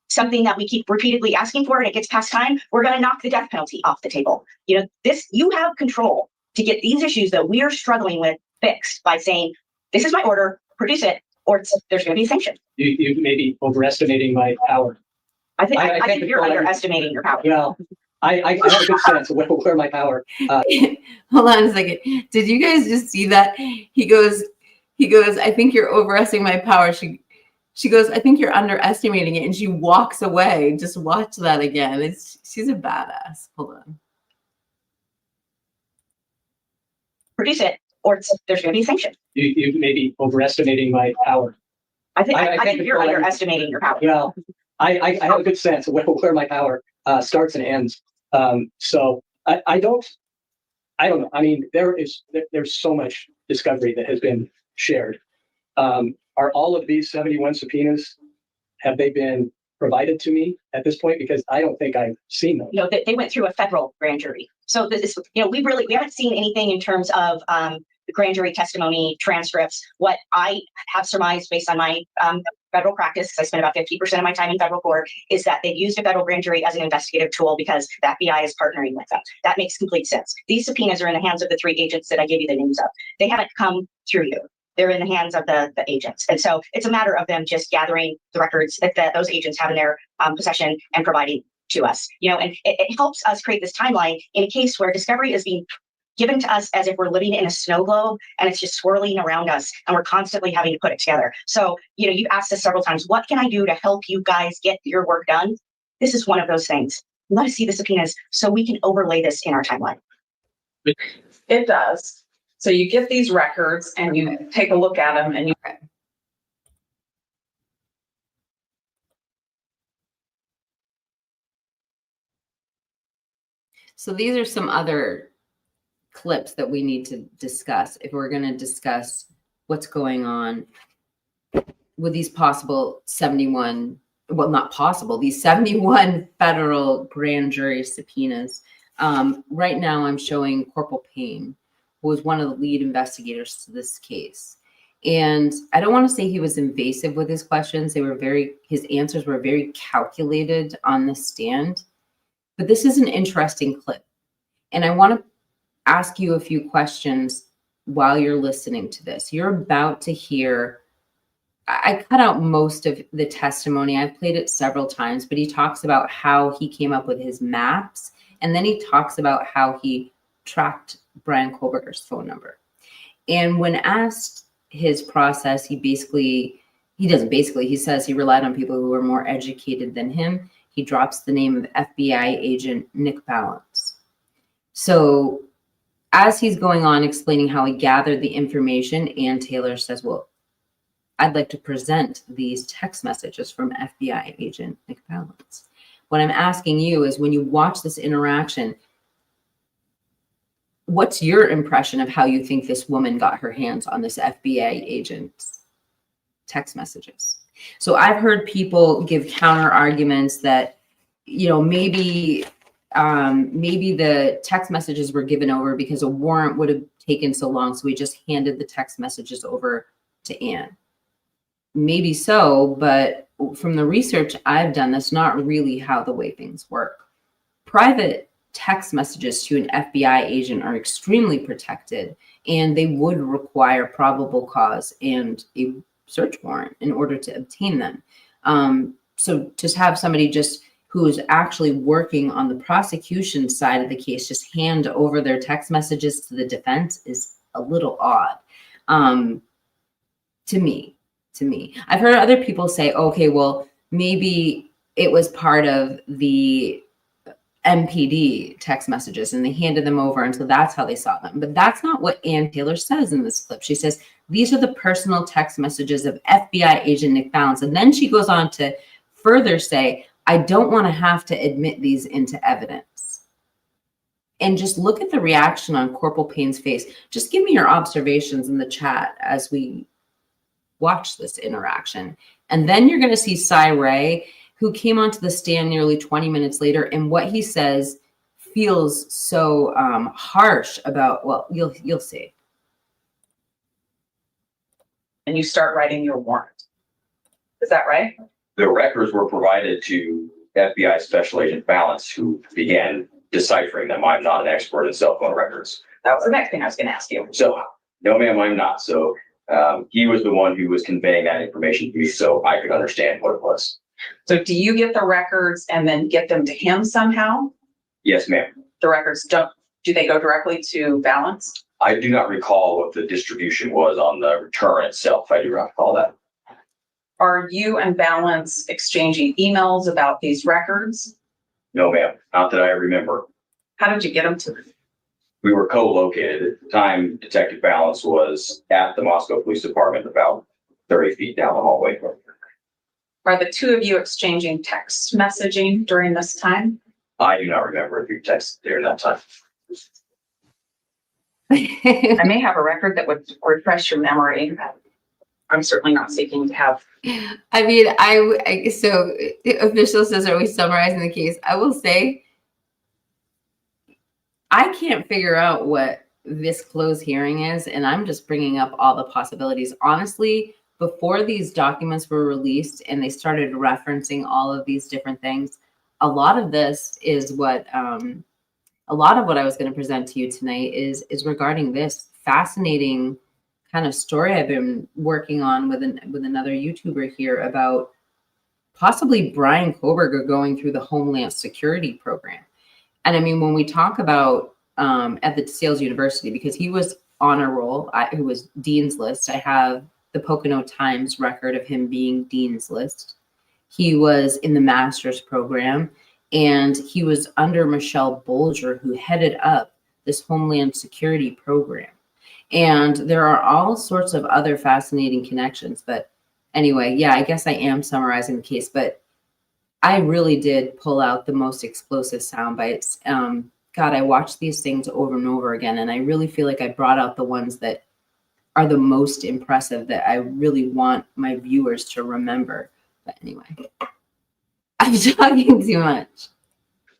Something that we keep repeatedly asking for and it gets past time, we're going to knock the death penalty off the table. You have control to get these issues that we are struggling with fixed by saying, this is my order, produce it, or there's going to be a sanction. You may be overestimating my power. I think you're underestimating your power. Well, I have a good sense of where my power. Hold on a second. Did you guys just see that? He goes, I think you're overestimating my power. She goes, I think you're underestimating it. And she walks away. Just watch that again. She's a badass. Hold on. Produce it, or there's going to be a sanction. You may be overestimating my power. I think you're underestimating your power. Well, I have a good sense of where my power starts and ends. So I don't know. I mean, there's so much discovery that has been shared. Are all of these 71 subpoenas, have they been provided to me at this point? Because I don't think I've seen them. You know, they went through a federal grand jury. So this, you know, we haven't seen anything in terms of the grand jury testimony transcripts. What I have surmised based on my federal practice, because I spent about 50% of my time in federal court, is that they've used a federal grand jury as an investigative tool because the FBI is partnering with them. That makes complete sense. These subpoenas are in the hands of the 3 agents that I gave you the names of. They haven't come through you. They're in the hands of the agents. And so it's a matter of them just gathering the records that those agents have in their possession and providing to us. You know, and it helps us create this timeline in a case where discovery is being given to us as if we're living in a snow globe and it's just swirling around us and we're constantly having to put it together. So, you know, you've asked us several times, what can I do to help you guys get your work done? This is one of those things. Let us see the subpoenas so we can overlay this in our timeline. It does. So you get these records and you take a look at them and you. So these are some other clips that we need to discuss if we're going to discuss what's going on with these possible 71, well, not possible, these 71 federal grand jury subpoenas. Right now I'm showing Corporal Payne, who was one of the lead investigators to this case. And I don't want to say he was invasive with his questions. His answers were very calculated on the stand. But this is an interesting clip. And I want to ask you a few questions while you're listening to this. You're about to hear, I cut out most of the testimony. I've played it several times, but he talks about how he came up with his maps. And then he talks about how he tracked Brian Kohlberger's phone number. And when asked his process, he says he relied on people who were more educated than him. He drops the name of FBI agent Nick Balance. So as he's going on explaining how he gathered the information, Ann Taylor says, well, I'd like to present these text messages from FBI agent Nick Balance. What I'm asking you is, when you watch this interaction, what's your impression of how you think this woman got her hands on this FBI agent's text messages? So I've heard people give counter arguments that, you know, maybe the text messages were given over because a warrant would have taken so long, so we just handed the text messages over to Ann. Maybe so, but from the research I've done, that's not really how the way things work. Private text messages to an FBI agent are extremely protected, and they would require probable cause and a search warrant in order to obtain them. So to have somebody just who is actually working on the prosecution side of the case just hand over their text messages to the defense is a little odd to me. I've heard other people say, okay, well, maybe it was part of the MPD text messages and they handed them over, and so that's how they saw them. But that's not what Ann Taylor says in this clip. She says, these are the personal text messages of FBI agent Nick Balance. And then she goes on to further say, I don't want to have to admit these into evidence. And just look at the reaction on Corporal Payne's face. Just give me your observations in the chat as we watch this interaction. And then you're going to see Cy Ray, who came onto the stand nearly 20 minutes later, and what he says feels so harsh about, well, you'll see. And you start writing your warrant. Is that right? The records were provided to FBI Special Agent Balance, who began deciphering them. I'm not an expert in cell phone records. That was the next thing I was going to ask you. So, no, ma'am, I'm not. So, he was the one who was conveying that information to me so I could understand what it was. So do you get the records and then get them to him somehow? Yes, ma'am. The records do they go directly to Balance? I do not recall what the distribution was on the return itself. I do not recall that. Are you and Balance exchanging emails about these records? No, ma'am. Not that I remember. How did you get them to them? We were co-located. At the time, Detective Balance was at the Moscow Police Department about 30 feet down the hallway from here. Are the two of you exchanging text messaging during this time? I do not remember if you texted during that time. I may have a record that would refresh your memory. I'm certainly not seeking to have. I mean, so the official says, are we summarizing the case? I will say, I can't figure out what this closed hearing is, and I'm just bringing up all the possibilities. Honestly, before these documents were released and they started referencing all of these different things, a lot of this is what, a lot of what I was going to present to you tonight is regarding this fascinating kind of story I've been working on with another YouTuber here about possibly Brian Koberger going through the Homeland Security program. And I mean, when we talk about at the Sales University, because he was on a roll, who was Dean's List. I have the Pocono Times record of him being Dean's List. He was in the master's program, and he was under Michelle Bolger, who headed up this Homeland Security program. And there are all sorts of other fascinating connections. But anyway, yeah, I guess I am summarizing the case, but I really did pull out the most explosive sound bites. God, I watched these things over and over again, and I really feel like I brought out the ones that are the most impressive that I really want my viewers to remember. But anyway, I'm talking too much.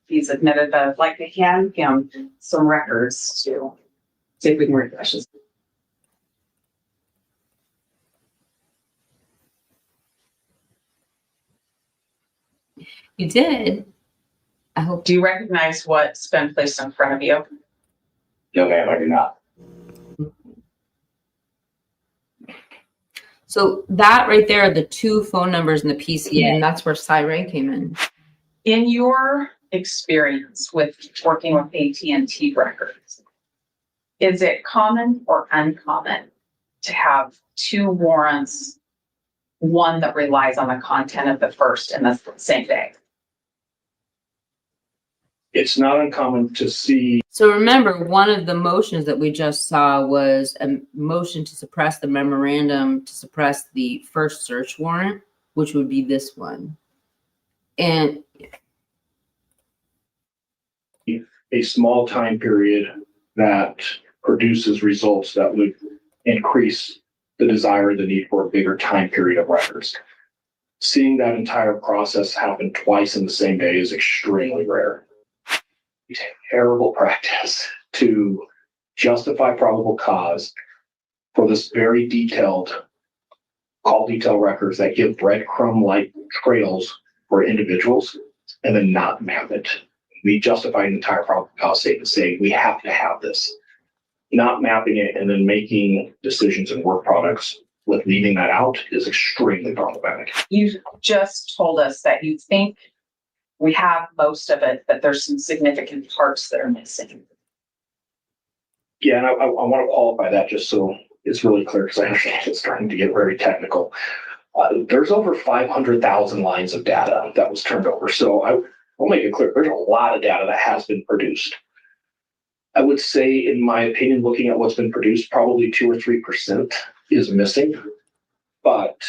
He's admitted that I'd like to hand him some records to see if we can refresh his. You did. I hope. Do you recognize what's been placed in front of you? No, ma'am, I do not. So that right there are the two phone numbers in the PCA, and that's where Cyray came in. In your experience with working with AT&T records, is it common or uncommon to have two warrants, one that relies on the content of the first in the same day? It's not uncommon to see. So remember, one of the motions that we just saw was a motion to suppress the memorandum to suppress the first search warrant, which would be this one. And a small time period that produces results that would increase the desire, the need for a bigger time period of records. Seeing that entire process happen twice in the same day is extremely rare. It's terrible practice to justify probable cause for this very detailed call detail records that give breadcrumb-like trails for individuals and then not map it. We justify an entire probable cause statement saying we have to have this. Not mapping it and then making decisions and work products with leaving that out is extremely problematic. You just told us that you think we have most of it, but there's some significant parts that are missing. Yeah, and I want to qualify that just so it's really clear, because I understand it's starting to get very technical. There's over 500,000 lines of data that was turned over. So I'll make it clear, there's a lot of data that has been produced. I would say, in my opinion, looking at what's been produced, probably 2 or 3% is missing, but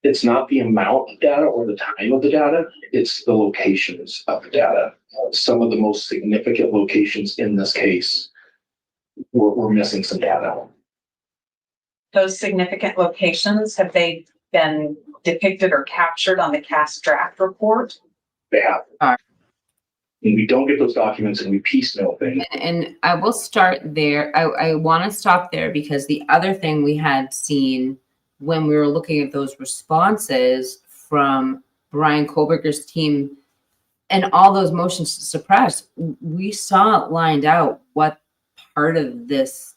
it's not the amount of data or the time of the data, it's the locations of the data. Some of the most significant locations in this case we're missing some data. Those significant locations, have they been depicted or captured on the CAS draft report? They have. Are. And we don't get those documents and we piecemeal things. And I will start there. I want to stop there because the other thing we had seen when we were looking at those responses from Brian Koberger's team and all those motions to suppress, we saw it lined out what part of this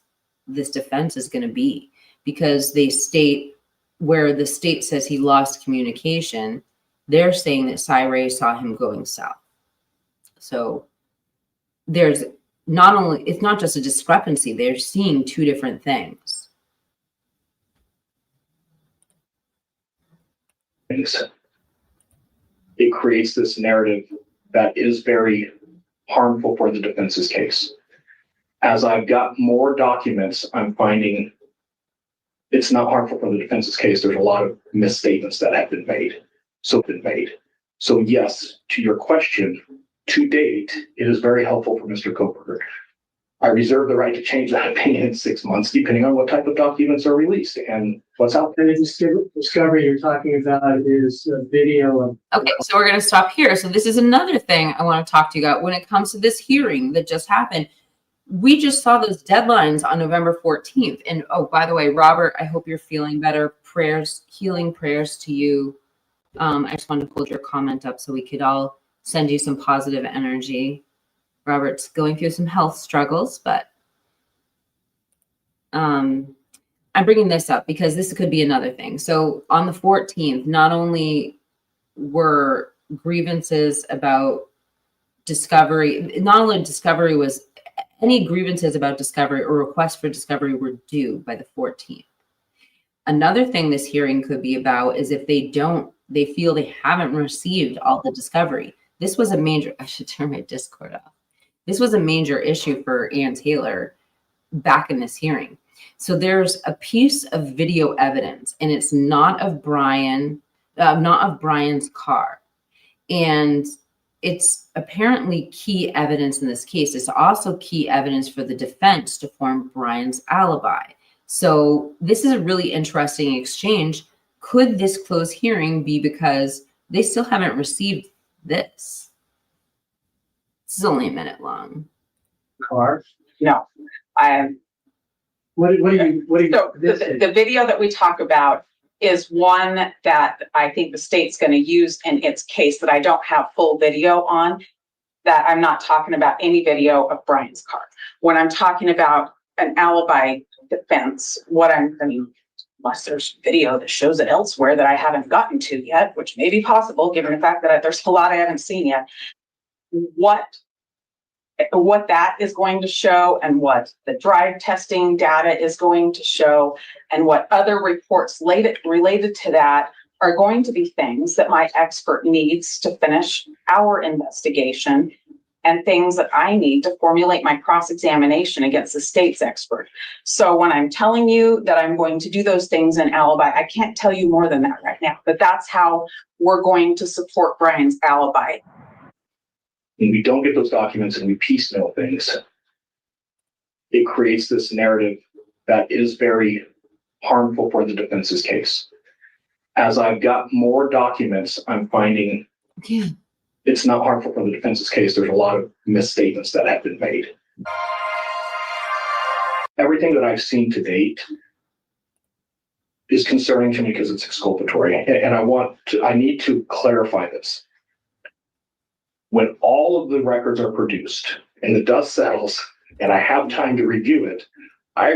defense is going to be, because they state where the state says he lost communication, they're saying that Cyray saw him going south. So there's not only, it's not just a discrepancy, they're seeing two different things. It creates this narrative that is very harmful for the defense's case. As I've got more documents, I'm finding it's not harmful for the defense's case. There's a lot of misstatements that have been made. So yes, to your question, to date, it is very helpful for Mr. Koberger. I reserve the right to change that opinion in 6 months, depending on what type of documents are released and what's out there. And the discovery you're talking about is a video of. Okay, so we're going to stop here. So this is another thing I want to talk to you about when it comes to this hearing that just happened. We just saw those deadlines on November 14th. And oh, by the way, Robert, I hope you're feeling better. Prayers, healing prayers to you. I just wanted to hold your comment up so we could all send you some positive energy. Robert's going through some health struggles, but I'm bringing this up because this could be another thing. So on the 14th, not only were grievances about discovery, not only discovery was, any grievances about discovery or requests for discovery were due by the 14th. Another thing this hearing could be about is if they don't, they feel they haven't received all the discovery. This was a major, I should turn my Discord off. This was a major issue for Ann Taylor back in this hearing. So there's a piece of video evidence, and it's not of Brian's car. And it's apparently key evidence in this case. It's also key evidence for the defense to form Brian's alibi. So this is a really interesting exchange. Could this closed hearing be because they still haven't received this? This is only a minute long. Car. No, What do you? so the video that we talk about is one that I think the state's going to use in its case that I don't have full video on, that I'm not talking about any video of Brian's car. When I'm talking about an alibi defense, unless there's video that shows it elsewhere that I haven't gotten to yet, which may be possible given the fact that there's a lot I haven't seen yet, what that is going to show and what the drive testing data is going to show and what other reports related to that are going to be things that my expert needs to finish our investigation and things that I need to formulate my cross-examination against the state's expert. So when I'm telling you that I'm going to do those things in alibi, I can't tell you more than that right now, but that's how we're going to support Brian's alibi. When we don't get those documents and we piecemeal things, it creates this narrative that is very harmful for the defense's case. As I've got more documents, I'm finding it's not harmful for the defense's case. There's a lot of misstatements that have been made. Everything that I've seen to date is concerning to me because it's exculpatory. And I need to clarify this. When all of the records are produced and the dust settles and I have time to review it, I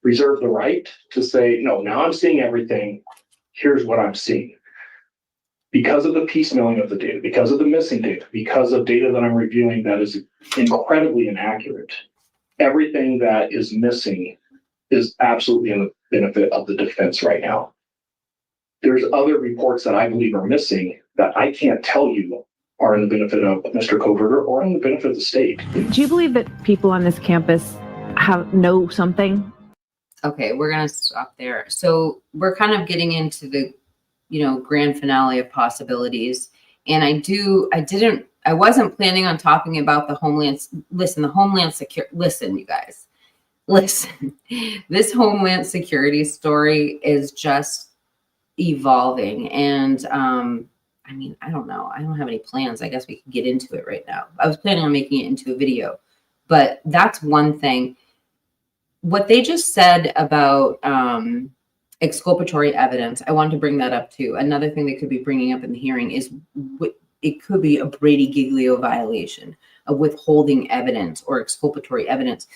reserve the right to say, no, now I'm seeing everything. Here's what I'm seeing. Because of the piecemealing of the data, because of the missing data, because of data that I'm reviewing that is incredibly inaccurate, everything that is missing is absolutely in the benefit of the defense right now. There's other reports that I believe are missing that I can't tell you are in the benefit of Mr. Coverter or in the benefit of the state. Do you believe that people on this campus know something? Okay, we're going to stop there. So we're kind of getting into the, grand finale of possibilities. And I wasn't planning on talking about the Homeland Security. Listen, you guys, listen, this Homeland Security story is just evolving. And, I don't know. I don't have any plans. I guess we could get into it right now. I was planning on making it into a video, but that's one thing. What they just said about exculpatory evidence, I wanted to bring that up too. Another thing they could be bringing up in the hearing is it could be a Brady-Giglio violation of withholding evidence or exculpatory evidence.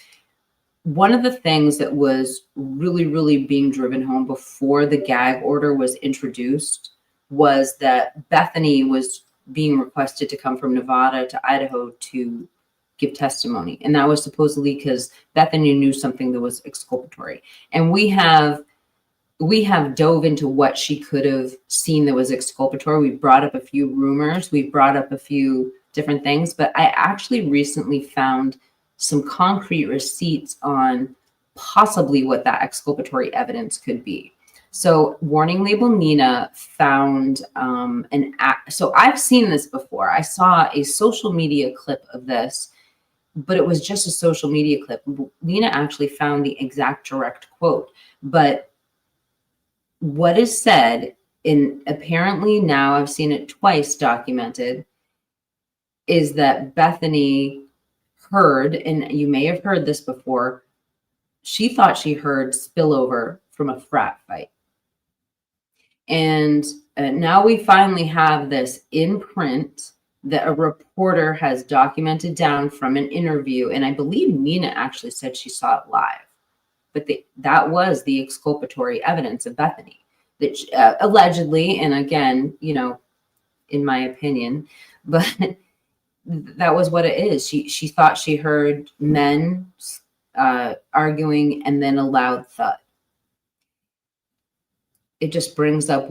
One of the things that was really, really being driven home before the gag order was introduced was that Bethany was being requested to come from Nevada to Idaho to give testimony. And that was supposedly because Bethany knew something that was exculpatory. And we have dove into what she could have seen that was exculpatory. We brought up a few rumors. We brought up a few different things. But I actually recently found some concrete receipts on possibly what that exculpatory evidence could be. So Warning Label Nina found so I've seen this before. I saw a social media clip of this but it was just a social media clip. Lena actually found the exact direct quote, but what is said in, apparently now I've seen it twice documented, is that Bethany heard, and you may have heard this before, she thought she heard spillover from a frat fight. And now we finally have this in print that a reporter has documented down from an interview. And I believe Nina actually said she saw it live, but that was the exculpatory evidence of Bethany that she, allegedly, and again, you know, in my opinion, but that was what it is. She thought she heard men arguing and then a loud thud. It just brings up,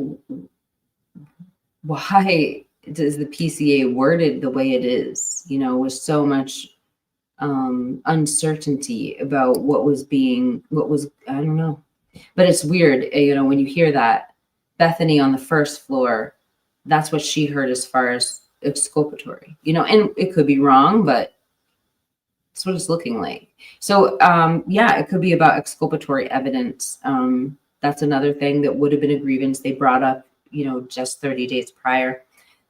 why does the PCA worded the way it is, you know, with so much uncertainty about what was, I don't know. But it's weird, you know, when you hear that Bethany on the first floor, that's what she heard as far as exculpatory, you know, and it could be wrong, but it's what it's looking like. So yeah, it could be about exculpatory evidence. That's another thing that would have been a grievance they brought up, you know, just 30 days prior.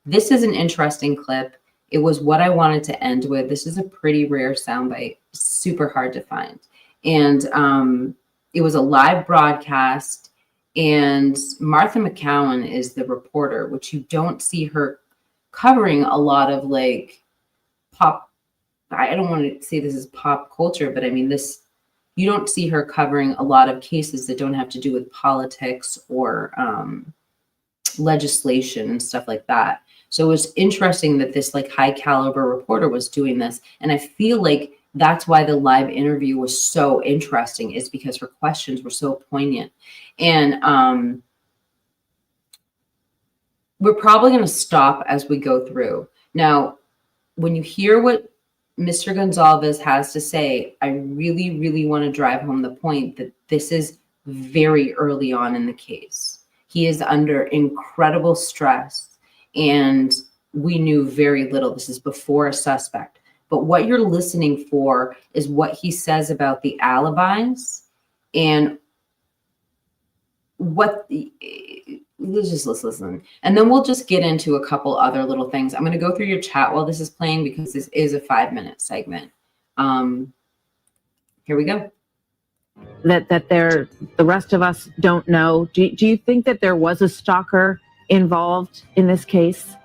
This is an interesting clip. It was what I wanted to end with. This is a pretty rare soundbite, super hard to find. And it was a live broadcast, and Martha McCowan is the reporter, which you don't see her covering a lot of like pop. I don't want to say this is pop culture, but I mean, this, you don't see her covering a lot of cases that don't have to do with politics or legislation and stuff like that. So it was interesting that this like high caliber reporter was doing this. And I feel like that's why the live interview was so interesting, is because her questions were so poignant. And we're probably going to stop as we go through. Now, when you hear what Mr. Gonzalez has to say, I really, really want to drive home the point that this is very early on in the case. He is under incredible stress, and we knew very little. This is before a suspect. But what you're listening for is what he says about the alibis and what let's listen. And then we'll just get into a couple other little things. I'm going to go through your chat while this is playing, because this is a 5-minute segment. Here we go. That the rest of us don't know. Do you think that there was a stalker involved in this case?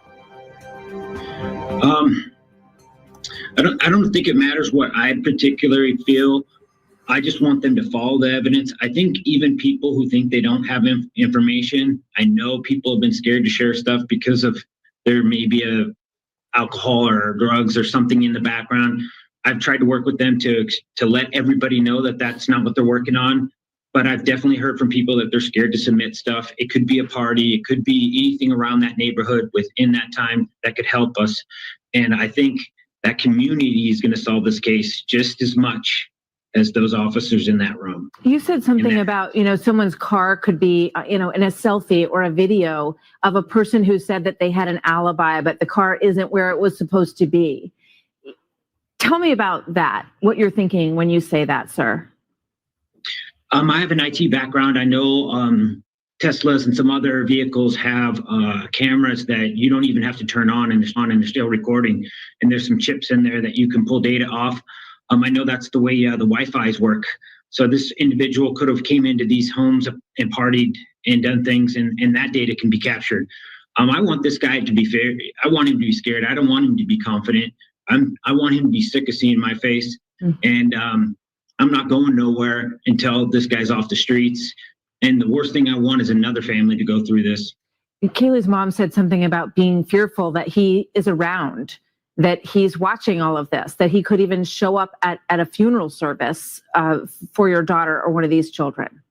I don't think it matters what I particularly feel. I just want them to follow the evidence. I think even people who think they don't have information, I know people have been scared to share stuff because of there may be a alcohol or drugs or something in the background. I've tried to work with them to let everybody know that that's not what they're working on. But I've definitely heard from people that they're scared to submit stuff. It could be a party. It could be anything around that neighborhood within that time that could help us. And I think that community is going to solve this case just as much as those officers in that room. You said something about, you know, someone's car could be, you know, in a selfie or a video of a person who said that they had an alibi, but the car isn't where it was supposed to be. Tell me about that, what you're thinking when you say that, sir. I have an IT background. I know Teslas and some other vehicles have cameras that you don't even have to turn on, and they're still recording. And there's some chips in there that you can pull data off. I know that's the way the Wi-Fi's work. So this individual could have came into these homes and partied and done things, and that data can be captured. I want this guy to be fair. I want him to be scared. I don't want him to be confident. I want him to be sick of seeing my face. And I'm not going nowhere until this guy's off the streets. And the worst thing I want is another family to go through this. Kaylee's mom said something about being fearful that he is around, that he's watching all of this, that he could even show up at a funeral service for your daughter or one of these children.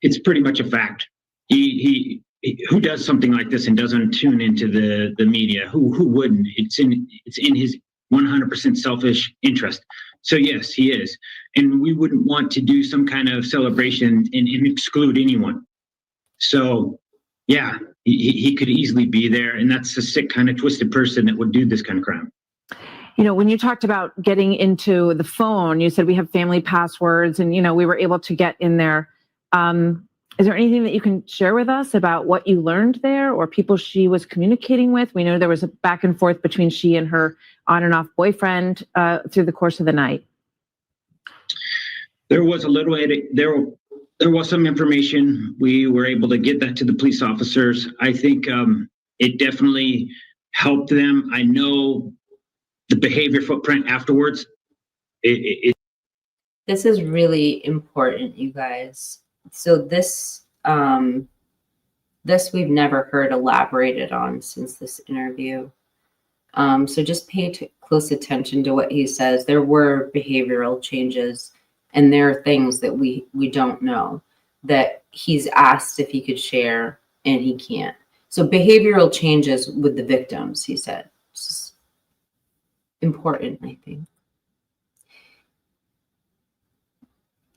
It's pretty much a fact. He who does something like this and doesn't tune into the media? Who wouldn't? It's in his 100% selfish interest. So yes, he is. And we wouldn't want to do some kind of celebration and exclude anyone. So yeah, he could easily be there. And that's a sick kind of twisted person that would do this kind of crime. You know, when you talked about getting into the phone, you said we have family passwords and, you know, we were able to get in there. Is there anything that you can share with us about what you learned there or people she was communicating with? We know there was a back and forth between she and her on and off boyfriend through the course of the night. There was a little edit. There was some information. We were able to get that to the police officers. I think it definitely helped them. I know the behavior footprint afterwards. This is really important, you guys. So this we've never heard elaborated on since this interview. So just pay close attention to what he says. There were behavioral changes, and there are things that we don't know that he's asked if he could share, and he can't. So behavioral changes with the victims, he said. It's important, I think.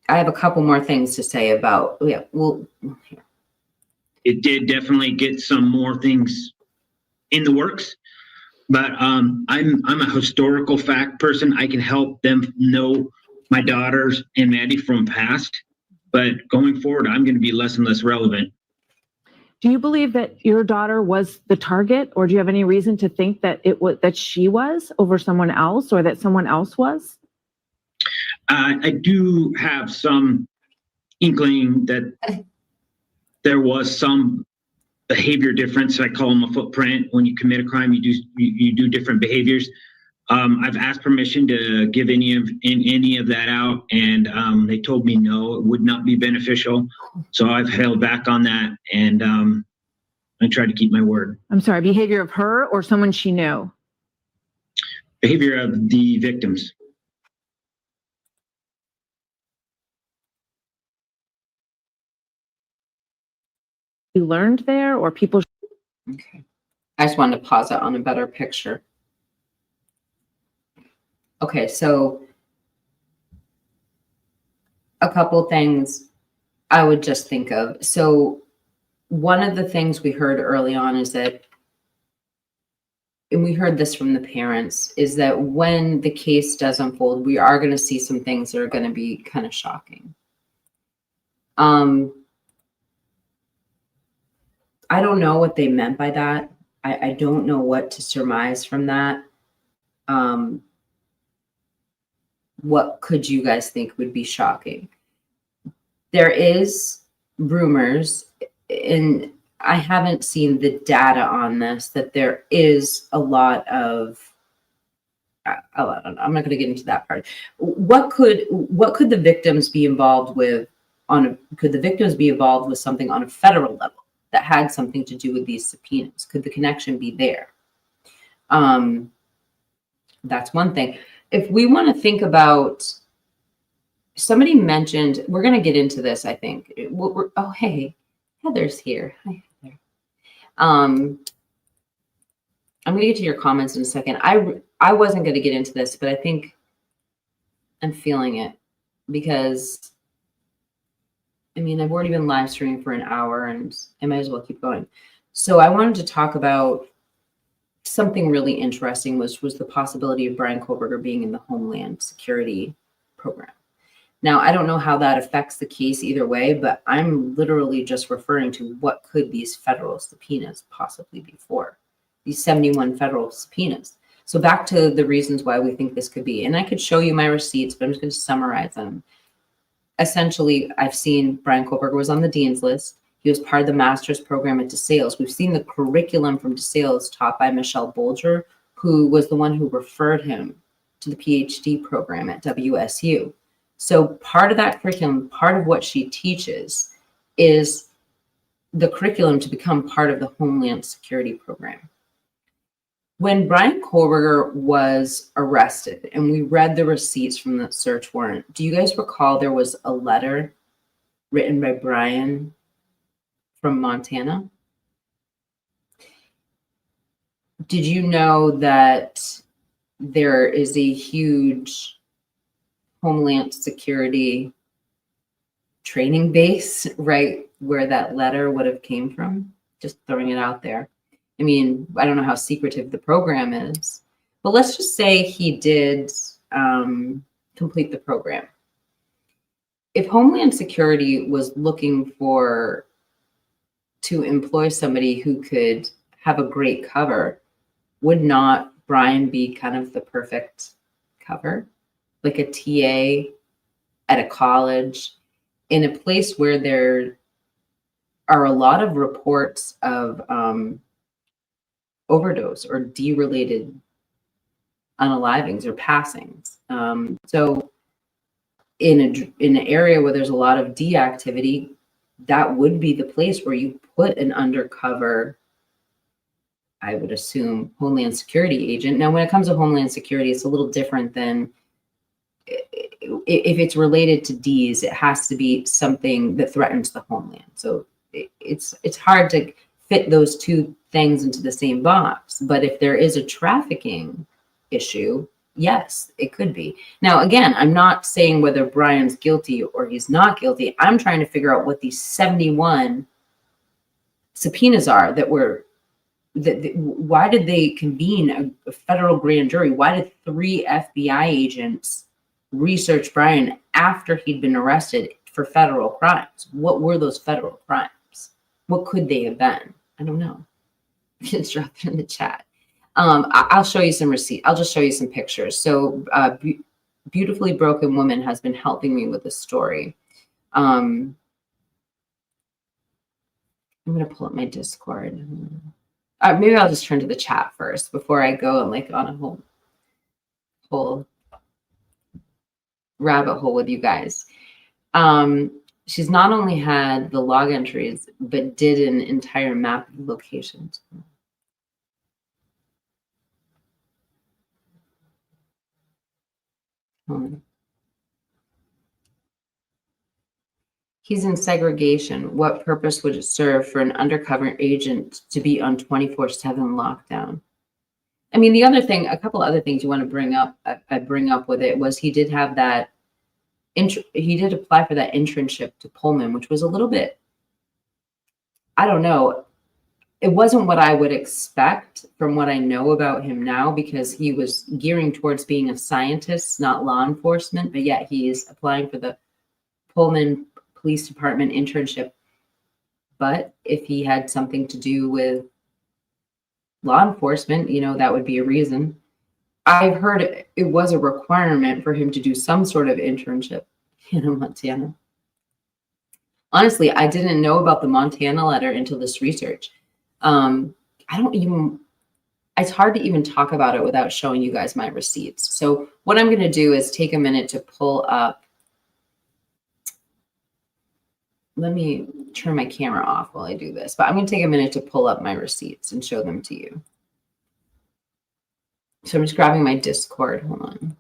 I have a couple more things to say about, It did definitely get some more things in the works, but I'm a historical fact person. I can help them know my daughters and Maddie from past, but going forward, I'm going to be less and less relevant. Do you believe that your daughter was the target, or do you have any reason to think that that she was over someone else, or that someone else was? I do have some inkling that there was some behavior difference. I call them a footprint. When you commit a crime, you do different behaviors. I've asked permission to give any of that out, and they told me no, it would not be beneficial. So I've held back on that, and I tried to keep my word. I'm sorry, behavior of her or someone she knew? Behavior of the victims. You learned there, or people? okay. I just wanted to pause it on a better picture. Okay, so a couple things I would just think of. So one of the things we heard early on is that, and we heard this from the parents, is that when the case does unfold, we are going to see some things that are going to be kind of shocking. I don't know what they meant by that. I don't know what to surmise from that. What could you guys think would be shocking? There is rumors, and I haven't seen the data on this, that there is a lot of, I'm not going to get into that part. What could the victims be involved with could the victims be involved with something on a federal level that had something to do with these subpoenas? Could the connection be there? That's one thing. If we want to think about, somebody mentioned, we're going to get into this, I think. Oh, hey, Heather's here. Hi, Heather. I'm going to get to your comments in a second. I wasn't going to get into this, but I think I'm feeling it because, I mean, I've already been live streaming for an hour and I might as well keep going. So I wanted to talk about something really interesting, was the possibility of Bryan Kohberger being in the Homeland Security program. Now, I don't know how that affects the case either way, but I'm literally just referring to what could these federal subpoenas possibly be for, these 71 federal subpoenas. So back to the reasons why we think this could be, and I could show you my receipts, but I'm just going to summarize them. Essentially, I've seen Bryan Kohberger was on the dean's list. He was part of the master's program at DeSales. We've seen the curriculum from DeSales taught by Michelle Bolger, who was the one who referred him to the PhD program at WSU. So part of that curriculum, part of what she teaches, is the curriculum to become part of the Homeland Security program. When Bryan Kohberger was arrested and we read the receipts from the search warrant, do you guys recall there was a letter written by Bryan from Montana? Did you know that there is a huge Homeland Security training base right where that letter would have came from? Just throwing it out there. I mean, I don't know how secretive the program is, But let's just say he did complete the program. If Homeland Security was looking to employ somebody who could have a great cover, would not Brian be kind of the perfect cover? Like a TA at a college in a place where there are a lot of reports of overdose or D-related unalivings or passings. So in an area where there's a lot of D activity, that would be the place where you put an undercover, I would assume, Homeland Security agent. Now, when it comes to Homeland Security, it's a little different than if it's related to Ds, it has to be something that threatens the homeland. So it's hard to fit those two things into the same box. But if there is a trafficking issue, yes, it could be. Now, again, I'm not saying whether Brian's guilty or he's not guilty. I'm trying to figure out what these 71 subpoenas are that were, why did they convene a federal grand jury? Why did 3 FBI agents research Brian after he'd been arrested for federal crimes? What were those federal crimes? What could they have been? I don't know. Just drop it in the chat. I'll show you some receipts. I'll just show you some pictures. So Beautifully Broken Woman has been helping me with the story. I'm going to pull up my Discord. Maybe I'll just turn to the chat first before I go like on a whole rabbit hole with you guys. She's not only had the log entries, but did an entire map of locations. He's in segregation. What purpose would it serve for an undercover agent to be on 24/7 lockdown? I mean, the other thing, a couple other things you want to bring up, I bring up with it was he did have that, he did apply for that internship to Pullman, which was a little bit, I don't know. It wasn't what I would expect from what I know about him now, because he was gearing towards being a scientist, not law enforcement, but yet he is applying for the Pullman Police Department internship. But if he had something to do with law enforcement, you know, that would be a reason. I've heard it was a requirement for him to do some sort of internship in Montana. Honestly, I didn't know about the Montana letter until this research. It's hard to even talk about it without showing you guys my receipts. So what I'm going to do is take a minute to pull up. Let me turn my camera off while I do this, but I'm going to take a minute to pull up my receipts and show them to you. So I'm just grabbing my Discord. Hold on.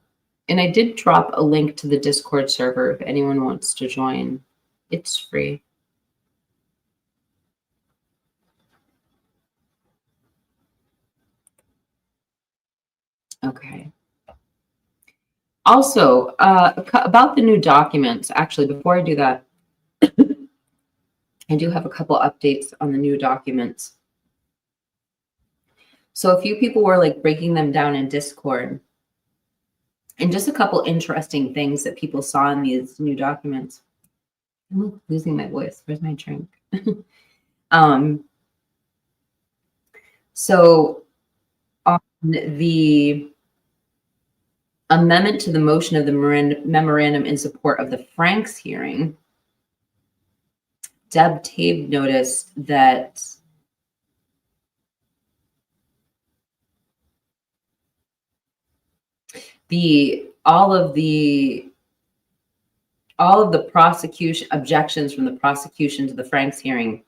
And I did drop a link to the Discord server if anyone wants to join. It's free. Okay. Also, about the new documents, actually, before I do that, I do have a couple updates on the new documents. So a few people were like breaking them down in Discord, and just a couple interesting things that people saw in these new documents. I'm losing my voice. Where's my drink? So on the amendment to the motion of the memorandum in support of the Franks hearing, Deb Tabe noticed that all of the prosecution objections from the prosecution to the Franks hearing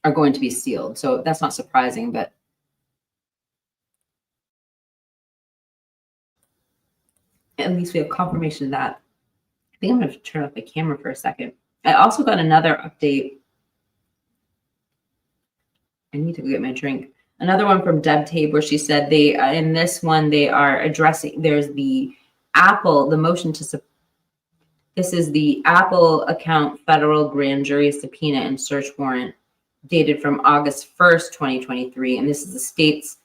are going to be sealed. So that's not surprising, but at least we have confirmation of that. I think I'm going to turn off my camera for a second. I also got another update. I need to go get my drink. Another one from Deb Tabe where she said they, in this one, they are addressing, there's the Apple, the motion to, this is the Apple account federal grand jury subpoena and search warrant dated from August 1st, 2023. And this is the state's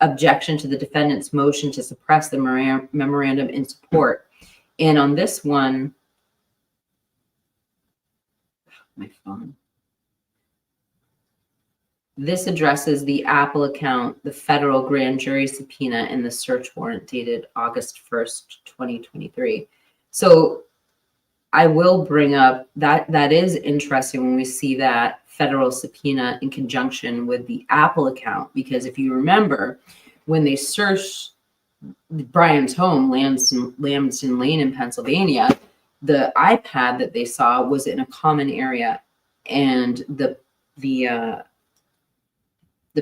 objection to the defendant's motion to suppress the memorandum in support. And on this one, my phone. This addresses the Apple account, the federal grand jury subpoena, and the search warrant dated August 1st, 2023. So I will bring up that is interesting when we see that federal subpoena in conjunction with the Apple account, because if you remember, when they searched Brian's home, Lambston Lane in Pennsylvania, the iPad that they saw was in a common area, and the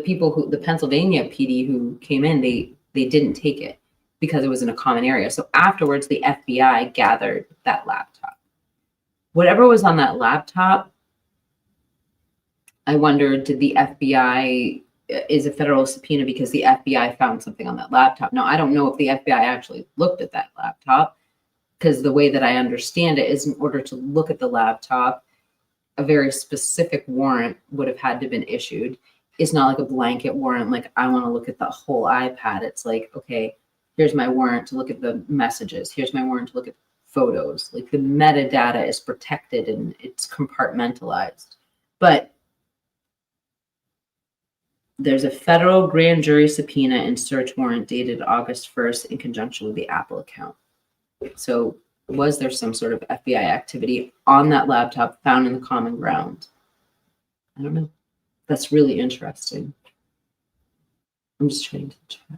people who, the Pennsylvania PD who came in, they didn't take it because it was in a common area. So afterwards, the FBI gathered that laptop. Whatever was on that laptop, I wonder, did the FBI, is a federal subpoena because the FBI found something on that laptop? Now, I don't know if the FBI actually looked at that laptop, because the way that I understand it is, in order to look at the laptop, a very specific warrant would have had to have been issued. It's not like a blanket warrant, like I want to look at the whole iPad. It's like, okay, here's my warrant to look at the messages. Here's my warrant to look at photos. Like the metadata is protected and it's compartmentalized. But there's a federal grand jury subpoena and search warrant dated August 1st in conjunction with the Apple account. So was there some sort of FBI activity on that laptop found in the common ground? I don't know. That's really interesting. I'm just trying to check.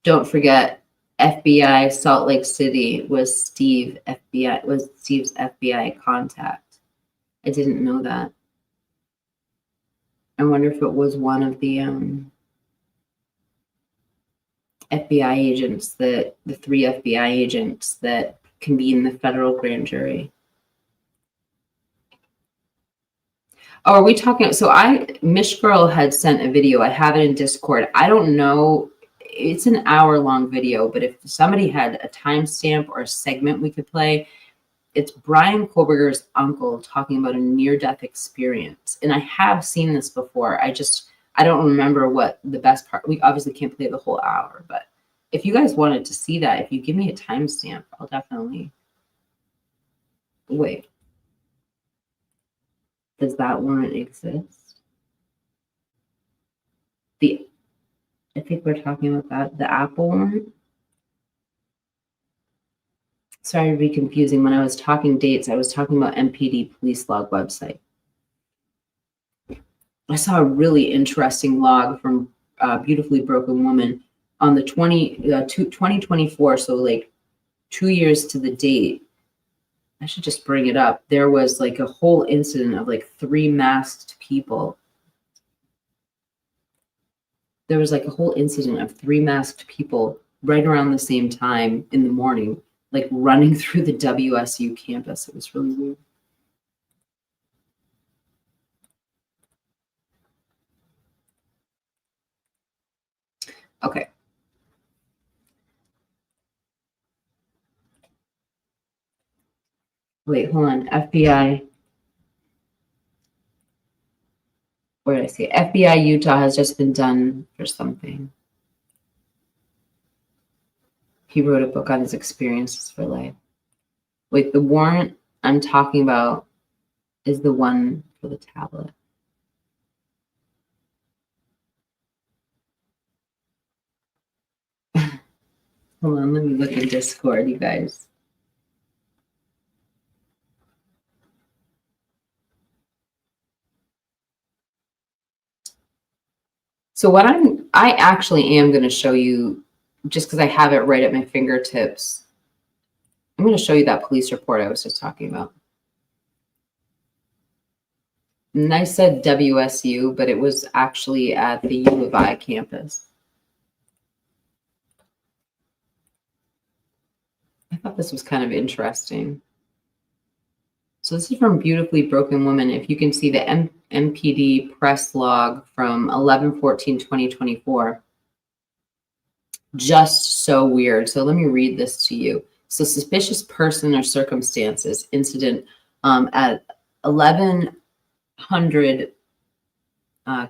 Don't forget, FBI Salt Lake City was Steve's FBI contact. I didn't know that. I wonder if it was one of the FBI agents, the 3 FBI agents that convened the federal grand jury. Oh, are we talking? So Mish Girl had sent a video. I have it in Discord. I don't know. It's an hour-long video, but if somebody had a timestamp or a segment we could play, it's Brian Kohlberger's uncle talking about a near-death experience. And I have seen this before. I don't remember what the best part. We obviously can't play the whole hour, but if you guys wanted to see that, if you give me a timestamp, I'll definitely wait. Does that warrant exist? I think we're talking about the Apple warrant. Sorry to be confusing. When I was talking dates, I was talking about MPD police log website. I saw a really interesting log from Beautifully Broken Woman on the 2024. So like 2 years to the date. I should just bring it up. There was like a whole incident of like 3 masked people. There was like a whole incident of 3 masked people right around the same time in the morning, like running through the WSU campus. It was really weird. Okay. Wait, hold on. FBI. Where did I see it? FBI Utah has just been done for something. He wrote a book on his experiences for life. Wait, the warrant I'm talking about is the one for the tablet. Hold on, let me look in Discord, you guys. So what I actually am going to show you, just because I have it right at my fingertips, I'm going to show you that police report I was just talking about. And I said WSU, but it was actually at the U of I campus. I thought this was kind of interesting. So this is from Beautifully Broken Woman. If you can see the MPD press log from 11/14/2024. Just so weird. So let me read this to you. So suspicious person or circumstances incident at 1100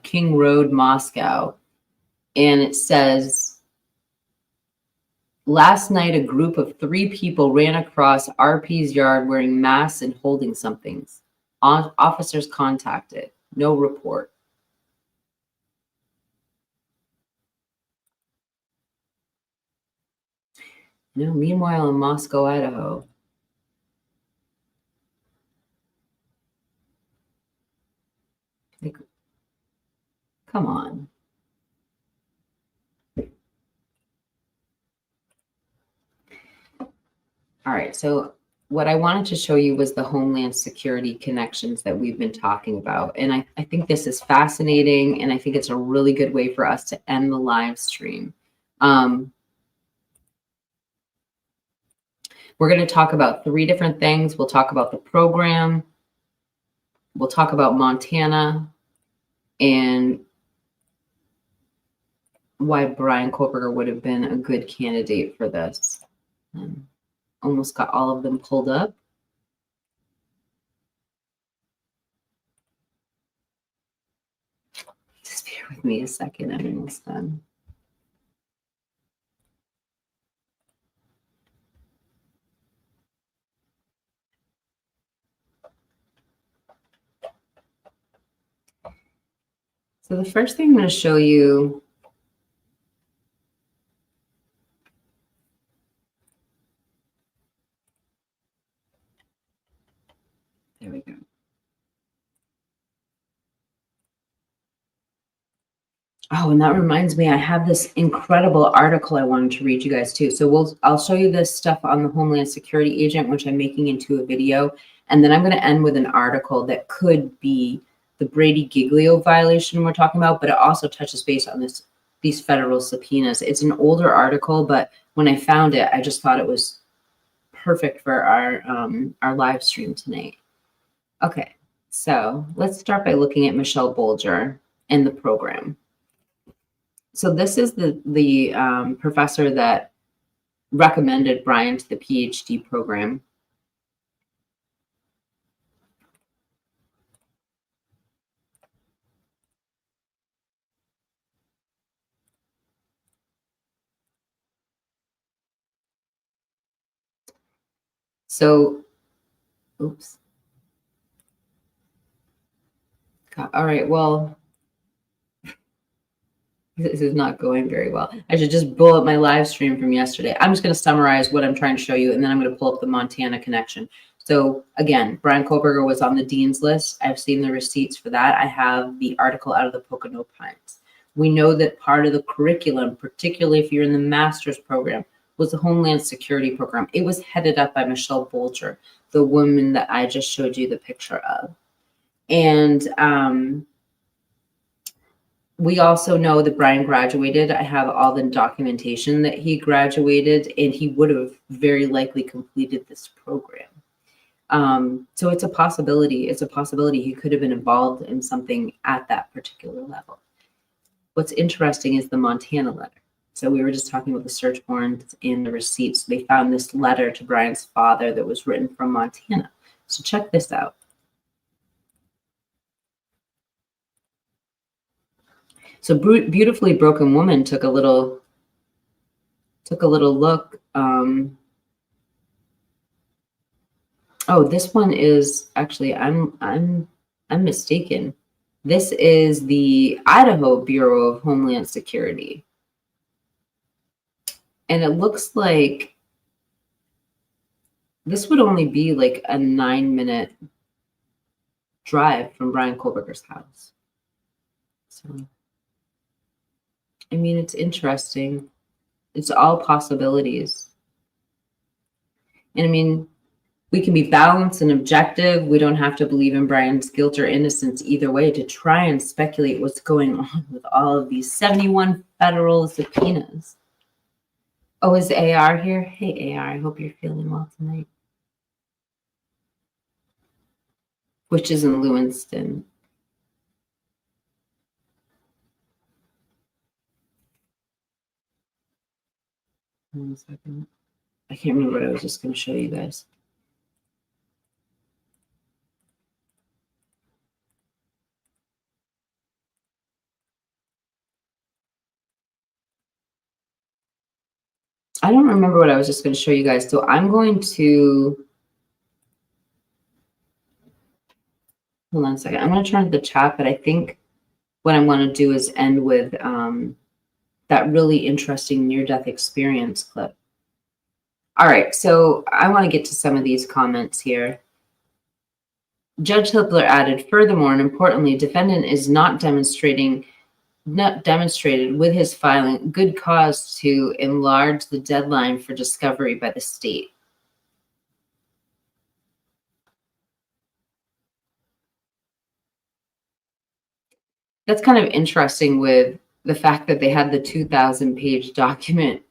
King Road, Moscow. And it says, last night, a group of 3 people ran across RP's yard wearing masks and holding something. Officers contacted. No report. Meanwhile, in Moscow, Idaho. Like, come on. All right, so what I wanted to show you was the Homeland Security connections that we've been talking about. And I think this is fascinating, and I think it's a really good way for us to end the live stream. We're going to talk about 3 different things. We'll talk about the program. We'll talk about Montana and why Brian Koberger would have been a good candidate for this. Almost got all of them pulled up. Just bear with me a second. I'm almost done. So the first thing I'm going to show you there we go. Oh, and that reminds me, I have this incredible article I wanted to read you guys too. So I'll show you this stuff on the Homeland Security agent, which I'm making into a video. And then I'm going to end with an article that could be the Brady Giglio violation we're talking about, but it also touches base on these federal subpoenas. It's an older article, but when I found it, I just thought it was perfect for our live stream tonight. Okay, so let's start by looking at Michelle Bolger and the program. So this is the professor that recommended Brian to the PhD program. So, oops. All right, well, this is not going very well. I should just pull up my live stream from yesterday. I'm just going to summarize what I'm trying to show you, and then I'm going to pull up the Montana connection. So again, Brian Koberger was on the dean's list. I've seen the receipts for that. I have the article out of the Pocono Pines. We know that part of the curriculum, particularly if you're in the master's program, was the Homeland Security program. It was headed up by Michelle Bolger, the woman that I just showed you the picture of. And we also know that Brian graduated. I have all the documentation that he graduated, and he would have very likely completed this program. So it's a possibility. It's a possibility he could have been involved in something at that particular level. What's interesting is the Montana letter. So we were just talking about the search warrants and the receipts. They found this letter to Brian's father that was written from Montana. So check this out. So Beautifully Broken Woman took a little look. Oh, this one is actually, I'm mistaken. This is the Idaho Bureau of Homeland Security. And it looks like this would only be like a 9-minute drive from Brian Koberger's house. So, I mean, it's interesting. It's all possibilities. And I mean, we can be balanced and objective. We don't have to believe in Brian's guilt or innocence either way to try and speculate what's going on with all of these 71 federal subpoenas. Oh, is AR here? Hey, AR, I hope you're feeling well tonight. Which is in Lewiston. One second. I can't remember what I was just going to show you guys. I don't remember what I was just going to show you guys. So I'm going to, hold on a second. I'm going to turn to the chat, but I think what I'm going to do is end with that really interesting near-death experience clip. All right, so I want to get to some of these comments here. Judge Hippler added, furthermore, and importantly, defendant is not demonstrated with his filing good cause to enlarge the deadline for discovery by the state. That's kind of interesting with the fact that they had the 2,000-page document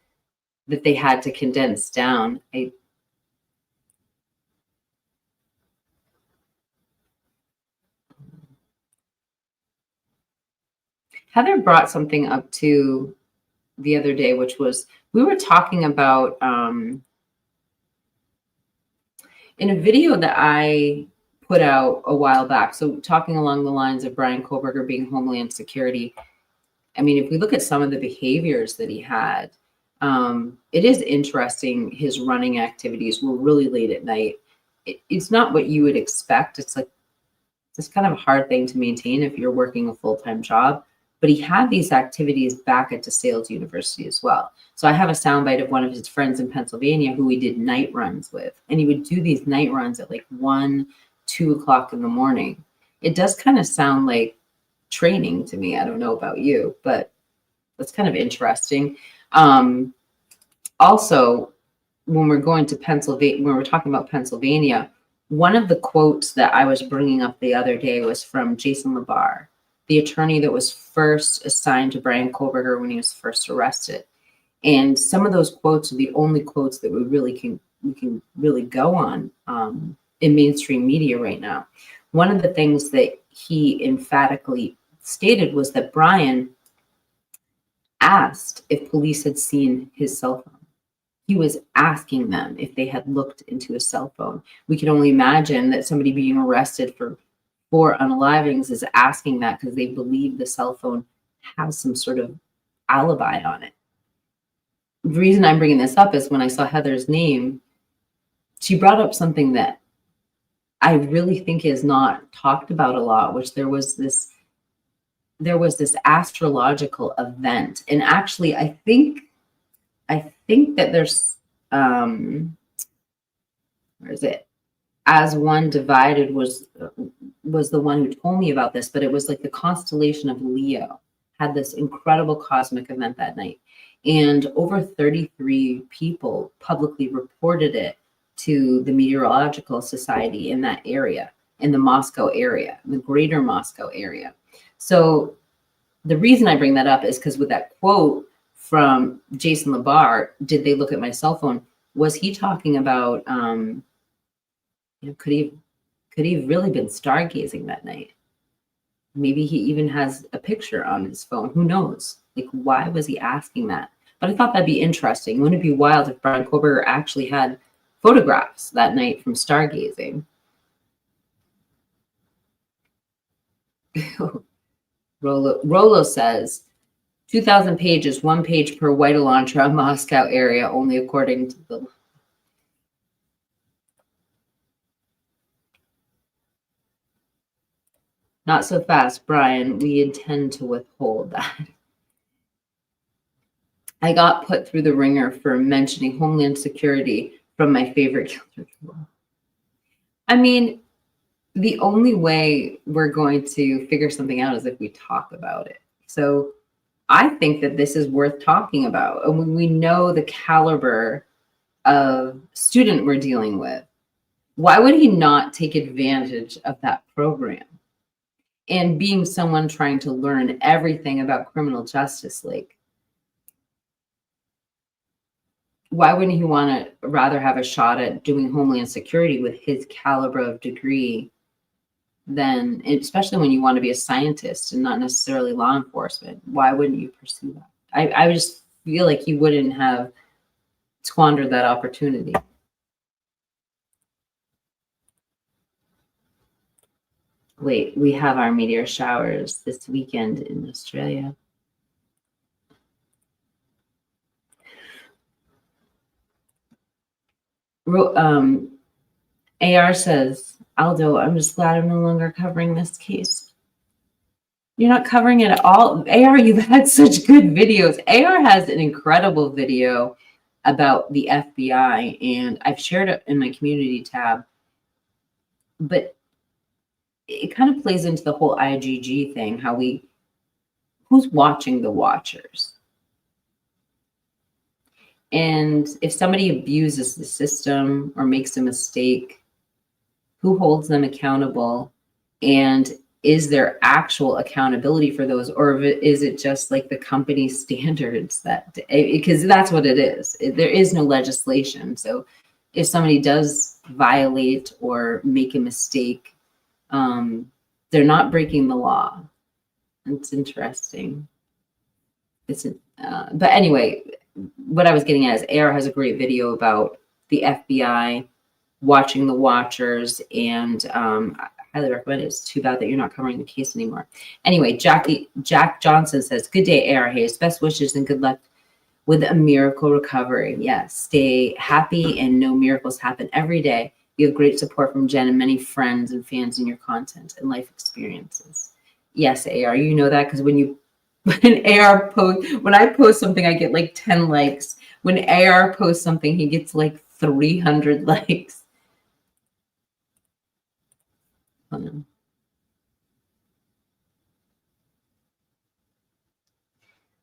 that they had to condense down. Heather brought something up to the other day, which was we were talking about in a video that I put out a while back. So talking along the lines of Bryan Kohberger being Homeland Security. I mean, if we look at some of the behaviors that he had, it is interesting. His running activities were really late at night. It's not what you would expect. It's like, it's kind of a hard thing to maintain if you're working a full-time job. But he had these activities back at DeSales University as well. So I have a soundbite of one of his friends in Pennsylvania who he did night runs with. And he would do these night runs at like 1, 2 o'clock in the morning. It does kind of sound like training to me. I don't know about you, but that's kind of interesting. Also, when we're going to Pennsylvania, when we're talking about Pennsylvania, one of the quotes that I was bringing up the other day was from Jason LaBar, the attorney that was first assigned to Bryan Kohberger when he was first arrested. And some of those quotes are the only quotes that we can really go on in mainstream media right now. One of the things that he emphatically stated was that Bryan asked if police had seen his cell phone. He was asking them if they had looked into his cell phone. We can only imagine that somebody being arrested for 4 unalivings is asking that because they believe the cell phone has some sort of alibi on it. The reason I'm bringing this up is when I saw Heather's name, she brought up something that I really think is not talked about a lot, which there was this astrological event. And actually, I think that there's, where is it? As One Divided was the one who told me about this, but it was like the constellation of Leo had this incredible cosmic event that night. And over 33 people publicly reported it to the Meteorological Society in that area, in the Moscow area, the greater Moscow area. So the reason I bring that up is because with that quote from Jason LaBar, did they look at my cell phone? Was he talking about, could he have really been stargazing that night? Maybe he even has a picture on his phone. Who knows? Like, why was he asking that? But I thought that'd be interesting. Wouldn't it be wild if Bryan Kohberger actually had photographs that night from stargazing? Rolo says, 2,000 pages, 1 page per White Elantra, Moscow area, only according to the... Not so fast, Brian. We intend to withhold that. I got put through the ringer for mentioning Homeland Security from my favorite killer tool. I mean, the only way we're going to figure something out is if we talk about it. So I think that this is worth talking about. And when we know the caliber of student we're dealing with, why would he not take advantage of that program? And being someone trying to learn everything about criminal justice, like, why wouldn't he want to rather have a shot at doing Homeland Security with his caliber of degree than, especially when you want to be a scientist and not necessarily law enforcement? Why wouldn't you pursue that? I just feel like he wouldn't have squandered that opportunity. Wait, we have our meteor showers this weekend in Australia. AR says, Aldo, I'm just glad I'm no longer covering this case. You're not covering it at all. AR, you've had such good videos. AR has an incredible video about the FBI, and I've shared it in my community tab. But it kind of plays into the whole IGG thing, who's watching the watchers? And if somebody abuses the system or makes a mistake, who holds them accountable? And is there actual accountability for those? Or is it just like the company standards because that's what it is. There is no legislation. So if somebody does violate or make a mistake, they're not breaking the law. It's interesting. But anyway, what I was getting at is AR has a great video about the FBI watching the watchers, and I highly recommend it. It's too bad that you're not covering the case anymore. Anyway, Jack Johnson says, good day, AR Hayes. Best wishes and good luck with a miracle recovery. Yes, stay happy and know miracles happen every day. You have great support from Jen and many friends and fans in your content and life experiences. Yes, AR, you know that because when I post something, I get like 10 likes. When AR posts something, he gets like 300 likes.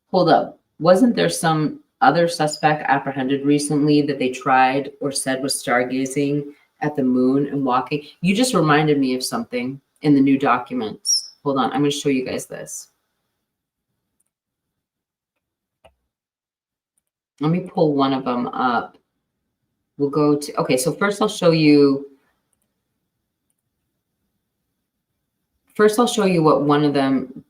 Hold up. Wasn't there some other suspect apprehended recently that they tried or said was stargazing at the moon and walking? You just reminded me of something in the new documents. Hold on. I'm going to show you guys this. Let me pull one of them up. We'll go to, okay, so first I'll show you what one of them,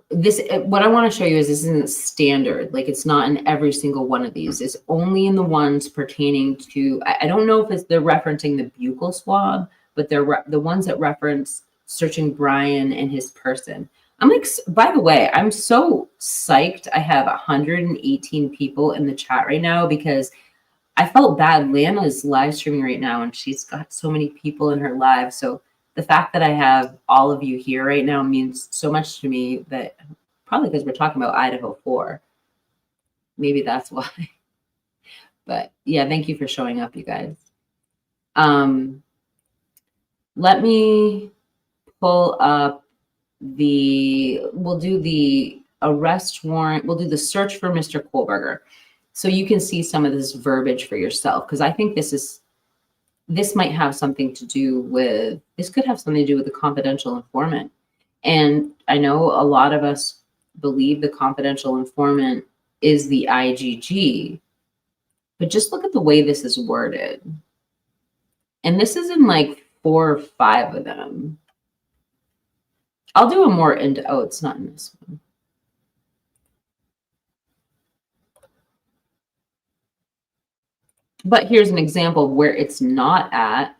what I want to show you is this isn't standard. Like it's not in every single one of these. It's only in the ones pertaining to, I don't know if they're referencing the buccal swab, but they're the ones that reference searching Brian and his person. I'm like, by the way, I'm so psyched. I have 118 people in the chat right now because I felt bad. Lana's live streaming right now and she's got so many people in her live. So the fact that I have all of you here right now means so much to me, that probably because we're talking about Idaho 4. Maybe that's why. But yeah, thank you for showing up, you guys. Let me pull up we'll do the arrest warrant. We'll do the search for Mr. Kohlberger. So you can see some of this verbiage for yourself, because I think this might have something to do with, this could have something to do with the confidential informant. And I know a lot of us believe the confidential informant is the IGG, but just look at the way this is worded. And this is in like 4 or 5 of them. I'll do a more oh, it's not in this one. But here's an example of where it's not at.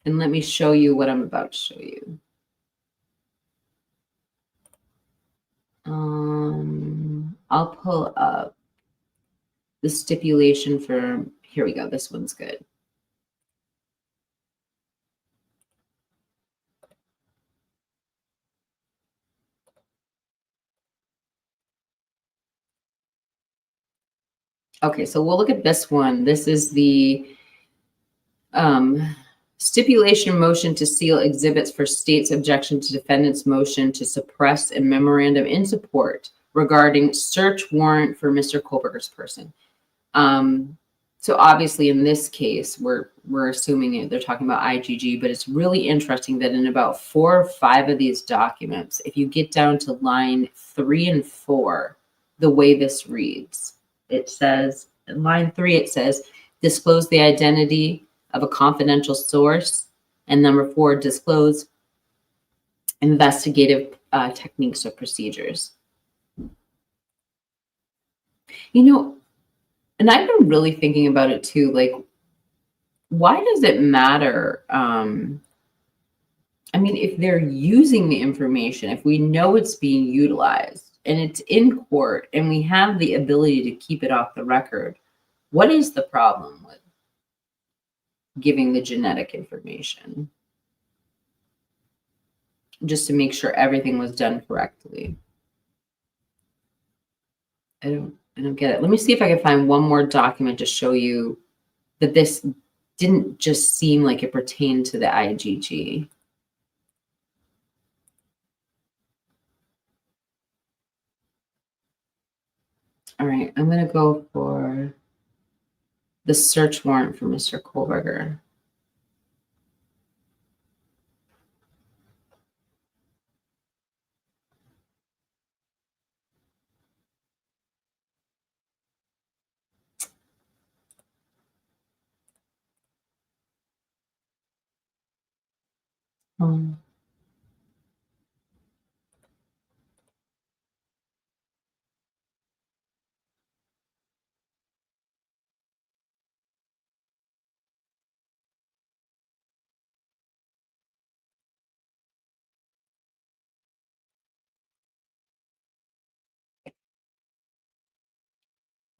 And let me show you what I'm about to show you. I'll pull up the stipulation for, here we go, this one's good. Okay, so we'll look at this one. This is the stipulation motion to seal exhibits for state's objection to defendant's motion to suppress a memorandum in support regarding search warrant for Mr. Kohlberger's person. So obviously in this case, we're assuming they're talking about IGG, but it's really interesting that in about 4 or 5 of these documents, if you get down to line 3 and 4, the way this reads, it says, in line 3, it says, disclose the identity of a confidential source. And number 4, disclose investigative techniques or procedures. You know, and I've been really thinking about it too, like, why does it matter? I mean, if they're using the information, if we know it's being utilized, and it's in court and we have the ability to keep it off the record, what is the problem with giving the genetic information, just to make sure everything was done correctly. I don't get it. Let me see if I can find one more document to show you that this didn't just seem like it pertained to the IGG. All right, I'm going to go for the search warrant for Mr. Kohlberger.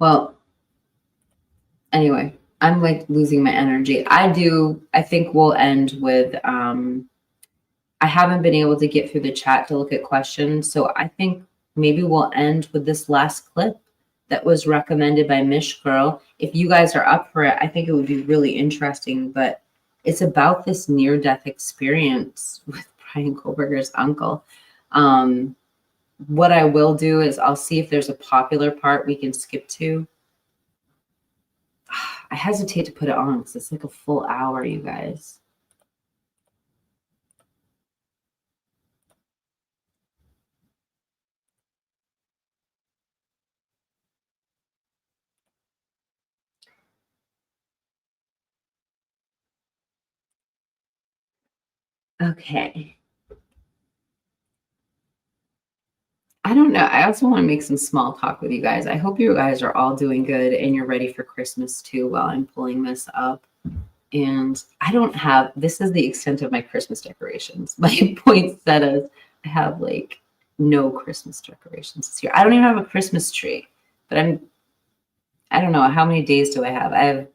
Well, anyway, I'm like losing my energy. I think we'll end with, I haven't been able to get through the chat to look at questions. So I think maybe we'll end with this last clip that was recommended by Mish Girl. If you guys are up for it, I think it would be really interesting, but it's about this near-death experience with Brian Kohlberger's uncle. What I will do is I'll see if there's a popular part we can skip to. I hesitate to put it on because it's like a full hour, you guys. Okay. I don't know. I also want to make some small talk with you guys. I hope you guys are all doing good and you're ready for Christmas too while I'm pulling this up. And I don't have, this is the extent of my Christmas decorations. My poinsettias, I have like no Christmas decorations this year. I don't even have a Christmas tree, but I don't know. How many days do I have? I have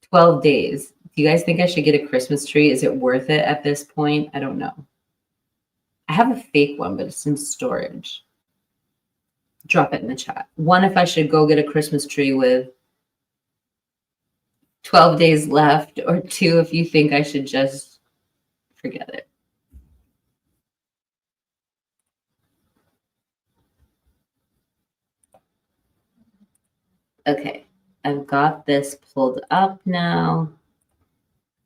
12 days. Do you guys think I should get a Christmas tree? Is it worth it at this point? I don't know. I have a fake one, but it's in storage. Drop it in the chat. One, if I should go get a Christmas tree with 12 days left, or two, if you think I should just forget it. Okay, I've got this pulled up now.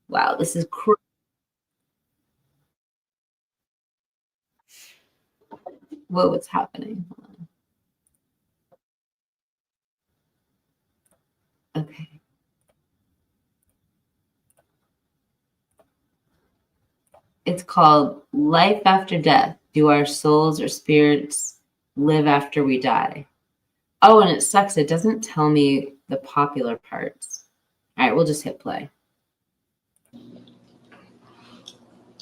Wow, this is crazy. Whoa, what's happening? Hold on. Okay. It's called Life After Death. Do our souls or spirits live after we die? Oh, and it sucks. It doesn't tell me the popular parts. All right, we'll just hit play.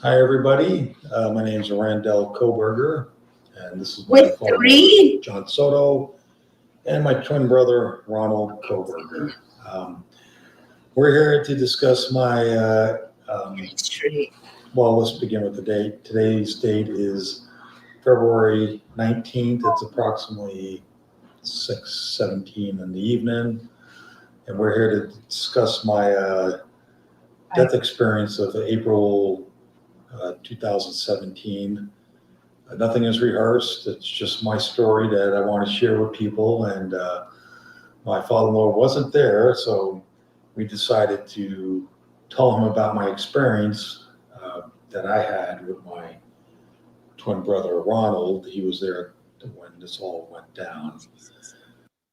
Hi, everybody. My name is Randall Kohlberger, and this is my With father, three? John Soto, and my twin brother, Ronald Kohlberger. We're here to discuss my, well, let's begin with the date. Today's date is February 19th. It's approximately 6:17 in the evening, and we're here to discuss my death experience of April 2017. Nothing is rehearsed. It's just my story that I want to share with people. And my father-in-law wasn't there, so we decided to tell him about my experience that I had with my twin brother, Ronald. He was there when this all went down.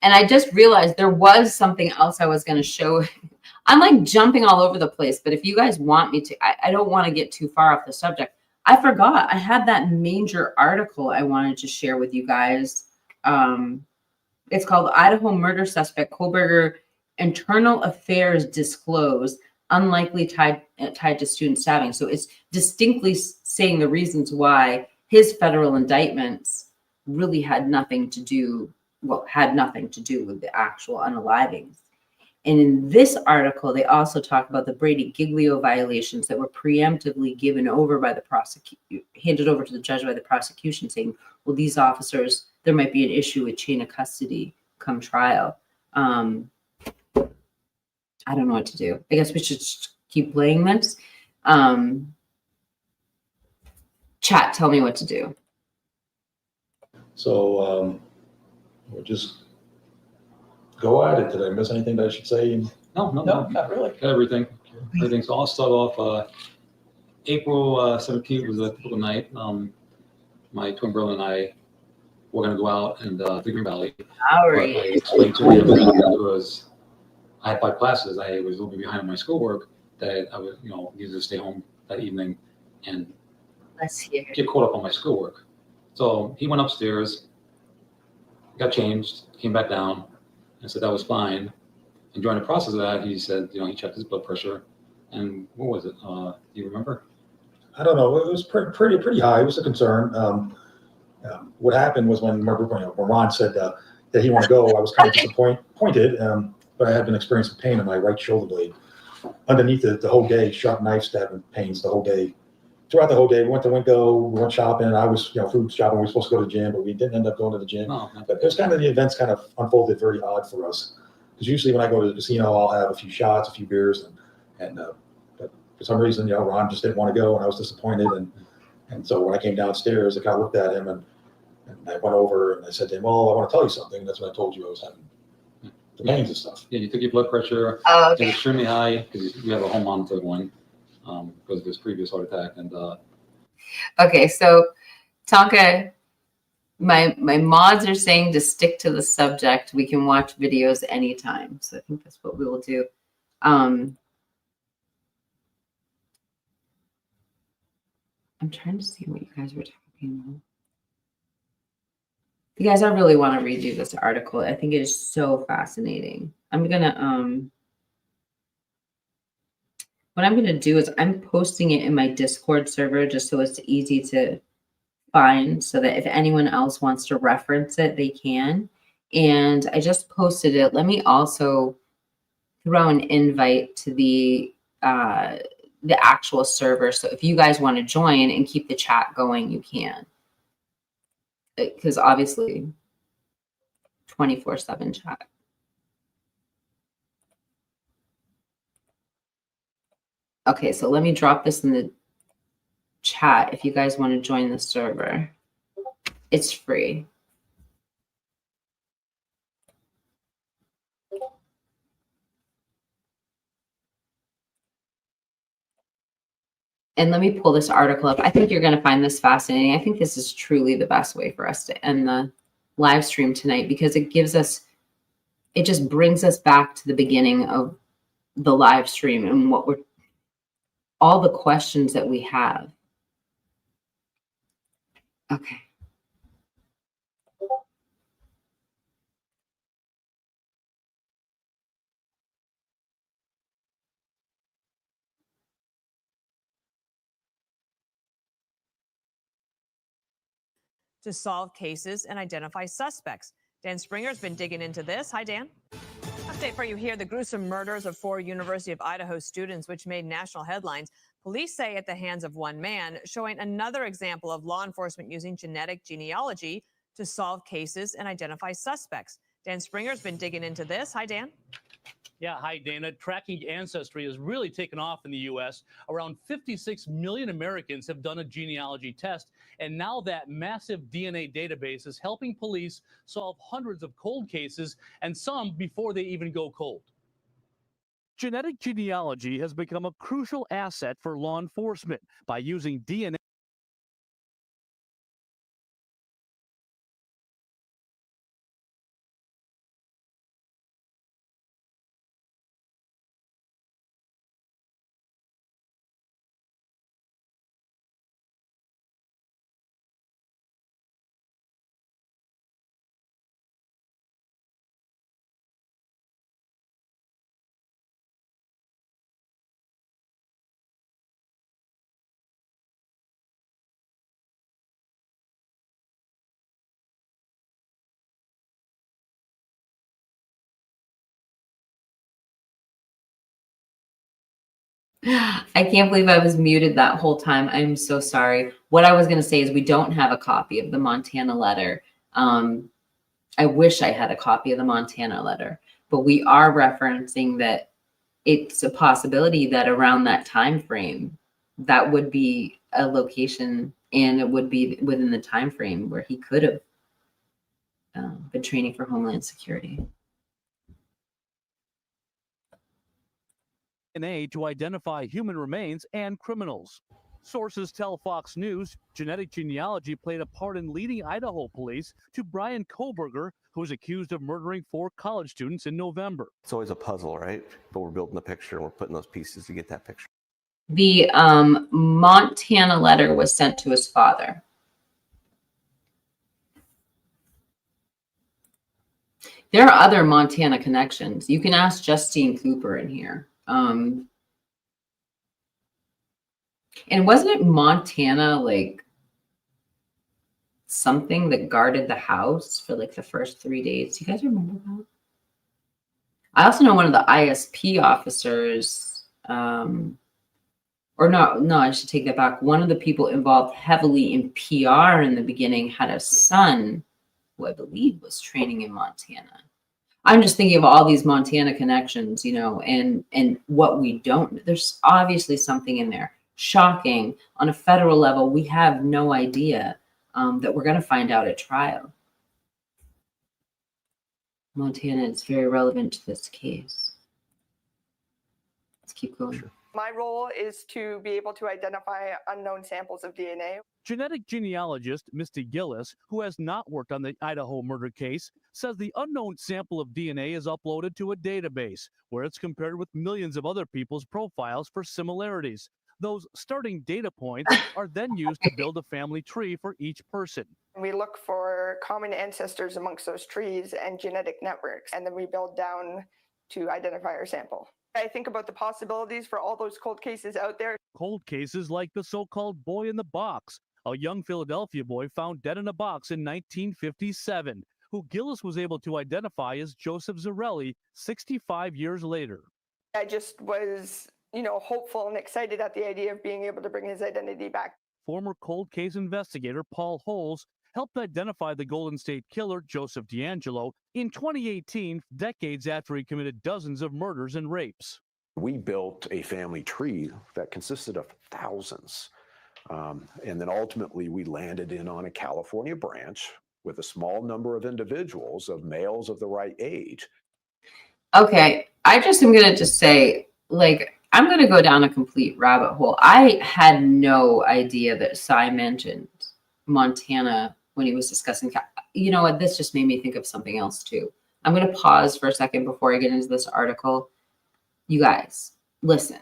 And I just realized there was something else I was going to show. I'm like jumping all over the place, but if you guys want me to, I don't want to get too far off the subject. I forgot I had that major article I wanted to share with you guys. It's called Idaho Murder Suspect Kohlberger Internal Affairs Disclosed, Unlikely tied to student stabbing. So it's distinctly saying the reasons why his federal indictments really had nothing to do with the actual unalivings. And in this article, they also talk about the Brady Giglio violations that were preemptively given over by the handed over to the judge by the prosecution, saying, well, these officers, there might be an issue with chain of custody come trial. I don't know what to do. I guess we should keep playing this. Chat, tell me what to do. So we'll just go at it. Did I miss anything that I should say? No, Not really. everything. So I'll start off, April 17th was a typical night. My twin brother and I were gonna go out and the Green Valley. But I explained to him because I had 5 classes. I was a little bit behind on my schoolwork that I was, needed to stay home that evening and Let's hear. get caught up on my schoolwork. So he went upstairs, got changed, came back down, and said that was fine. And during the process of that, he said, he checked his blood pressure. And what was it? Do you remember? I don't know. It was pretty high. It was a concern. What happened was when Ron said that he wanted to go, I was kind of disappointed, but I had been experiencing pain in my right shoulder blade. Underneath the whole day, sharp knife stabbing pains the whole day. Throughout the whole day, we went to Winco, we went shopping. I was, food shopping. We were supposed to go to the gym, but we didn't end up going to the gym. No. But it was kind of, the events kind of unfolded very odd for us. Because usually when I go to the casino, I'll have a few shots, a few beers, but for some reason, Ron just didn't want to go, and I was disappointed. And so when I came downstairs, I kind of looked at him, and I went over and I said to him, well, I want to tell you something. That's when I told you I was having the pains and stuff. Yeah, you took your blood pressure. Oh, It okay. was extremely high because we have a home monitor going because of his previous heart attack. And Okay, so Tonka, my mods are saying to stick to the subject. We can watch videos anytime. So I think that's what we will do. I'm trying to see what you guys were talking about. You guys, I really want to redo this article. I think it is so fascinating. I'm gonna what I'm gonna do is I'm posting it in my Discord server just so it's easy to find, so that if anyone else wants to reference it, they can. And I just posted it. Let me also throw an invite to the actual server. So if you guys want to join and keep the chat going, you can. Because obviously 24/7 chat. Okay, so let me drop this in the chat if you guys want to join the server. It's free. And let me pull this article up. I think you're going to find this fascinating. I think this is truly the best way for us to end the live stream tonight, because it gives us, it just brings us back to the beginning of the live stream and what we're, all the questions that we have. Okay. To solve cases and identify suspects. Dan Springer's been digging into this. Hi, Dan. Update for you here. The gruesome murders of 4 University of Idaho students, which made national headlines, police say at the hands of one man, showing another example of law enforcement using genetic genealogy to solve cases and identify suspects. Dan Springer's been digging into this. Hi, Dan. Yeah, hi, Dana. Tracking ancestry has really taken off in the U.S. Around 56 million Americans have done a genealogy test, and now that massive DNA database is helping police solve hundreds of cold cases, and some before they even go cold. Genetic genealogy has become a crucial asset for law enforcement by using DNA. I can't believe I was muted that whole time. I'm so sorry. What I was going to say is we don't have a copy of the Montana letter. I wish I had a copy of the Montana letter, but we are referencing that it's a possibility that around that time frame, that would be a location, and it would be within the time frame where he could have been training for Homeland Security. DNA to identify human remains and criminals. Sources tell Fox News genetic genealogy played a part in leading Idaho police to Brian Koberger, who was accused of murdering 4 college students in November. It's always a puzzle, right? But we're building the picture and we're putting those pieces to get that picture. The Montana letter was sent to his father. There are other Montana connections. You can ask Justine Cooper in here. And wasn't it Montana, like something that guarded the house for like the first 3 days? Do you guys remember that? I also know one of the ISP officers, or no, I should take that back. One of the people involved heavily in PR in the beginning had a son who I believe was training in Montana. I'm just thinking of all these Montana connections, you know, and what we don't, there's obviously something in there. Shocking. On a federal level, we have no idea that we're going to find out at trial. Montana is very relevant to this case. Let's keep going. Sure. My role is to be able to identify unknown samples of DNA. Genetic genealogist Misty Gillis, who has not worked on the Idaho murder case, says the unknown sample of DNA is uploaded to a database where it's compared with millions of other people's profiles for similarities. Those starting data points are then used to build a family tree for each person. We look for common ancestors amongst those trees and genetic networks, and then we build down to identify our sample. I think about the possibilities for all those cold cases out there. Cold cases like the so-called boy in the box, a young Philadelphia boy found dead in a box in 1957, who Gillis was able to identify as Joseph Zarelli 65 years later. I just was, hopeful and excited at the idea of being able to bring his identity back. Former cold case investigator Paul Holes helped identify the Golden State Killer, Joseph DeAngelo, in 2018, decades after he committed dozens of murders and rapes. We built a family tree that consisted of thousands. And then ultimately we landed in on a California branch with a small number of individuals, of males of the right age. Okay, I just am going to just say, I'm going to go down a complete rabbit hole. I had no idea that Cy mentioned Montana when he was discussing, you know what, this just made me think of something else too. I'm going to pause for a second before I get into this article. You guys, listen.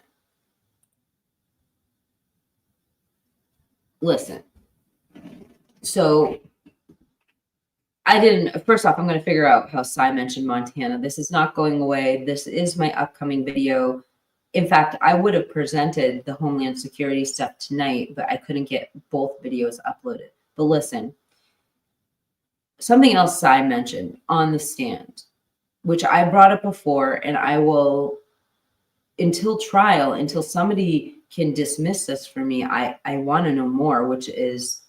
So first off, I'm going to figure out how Cy mentioned Montana. This is not going away. This is my upcoming video. In fact, I would have presented the Homeland Security stuff tonight, but I couldn't get both videos uploaded. But listen, something else Cy mentioned on the stand, which I brought up before, and I will, until trial, until somebody can dismiss this for me, I want to know more, which is,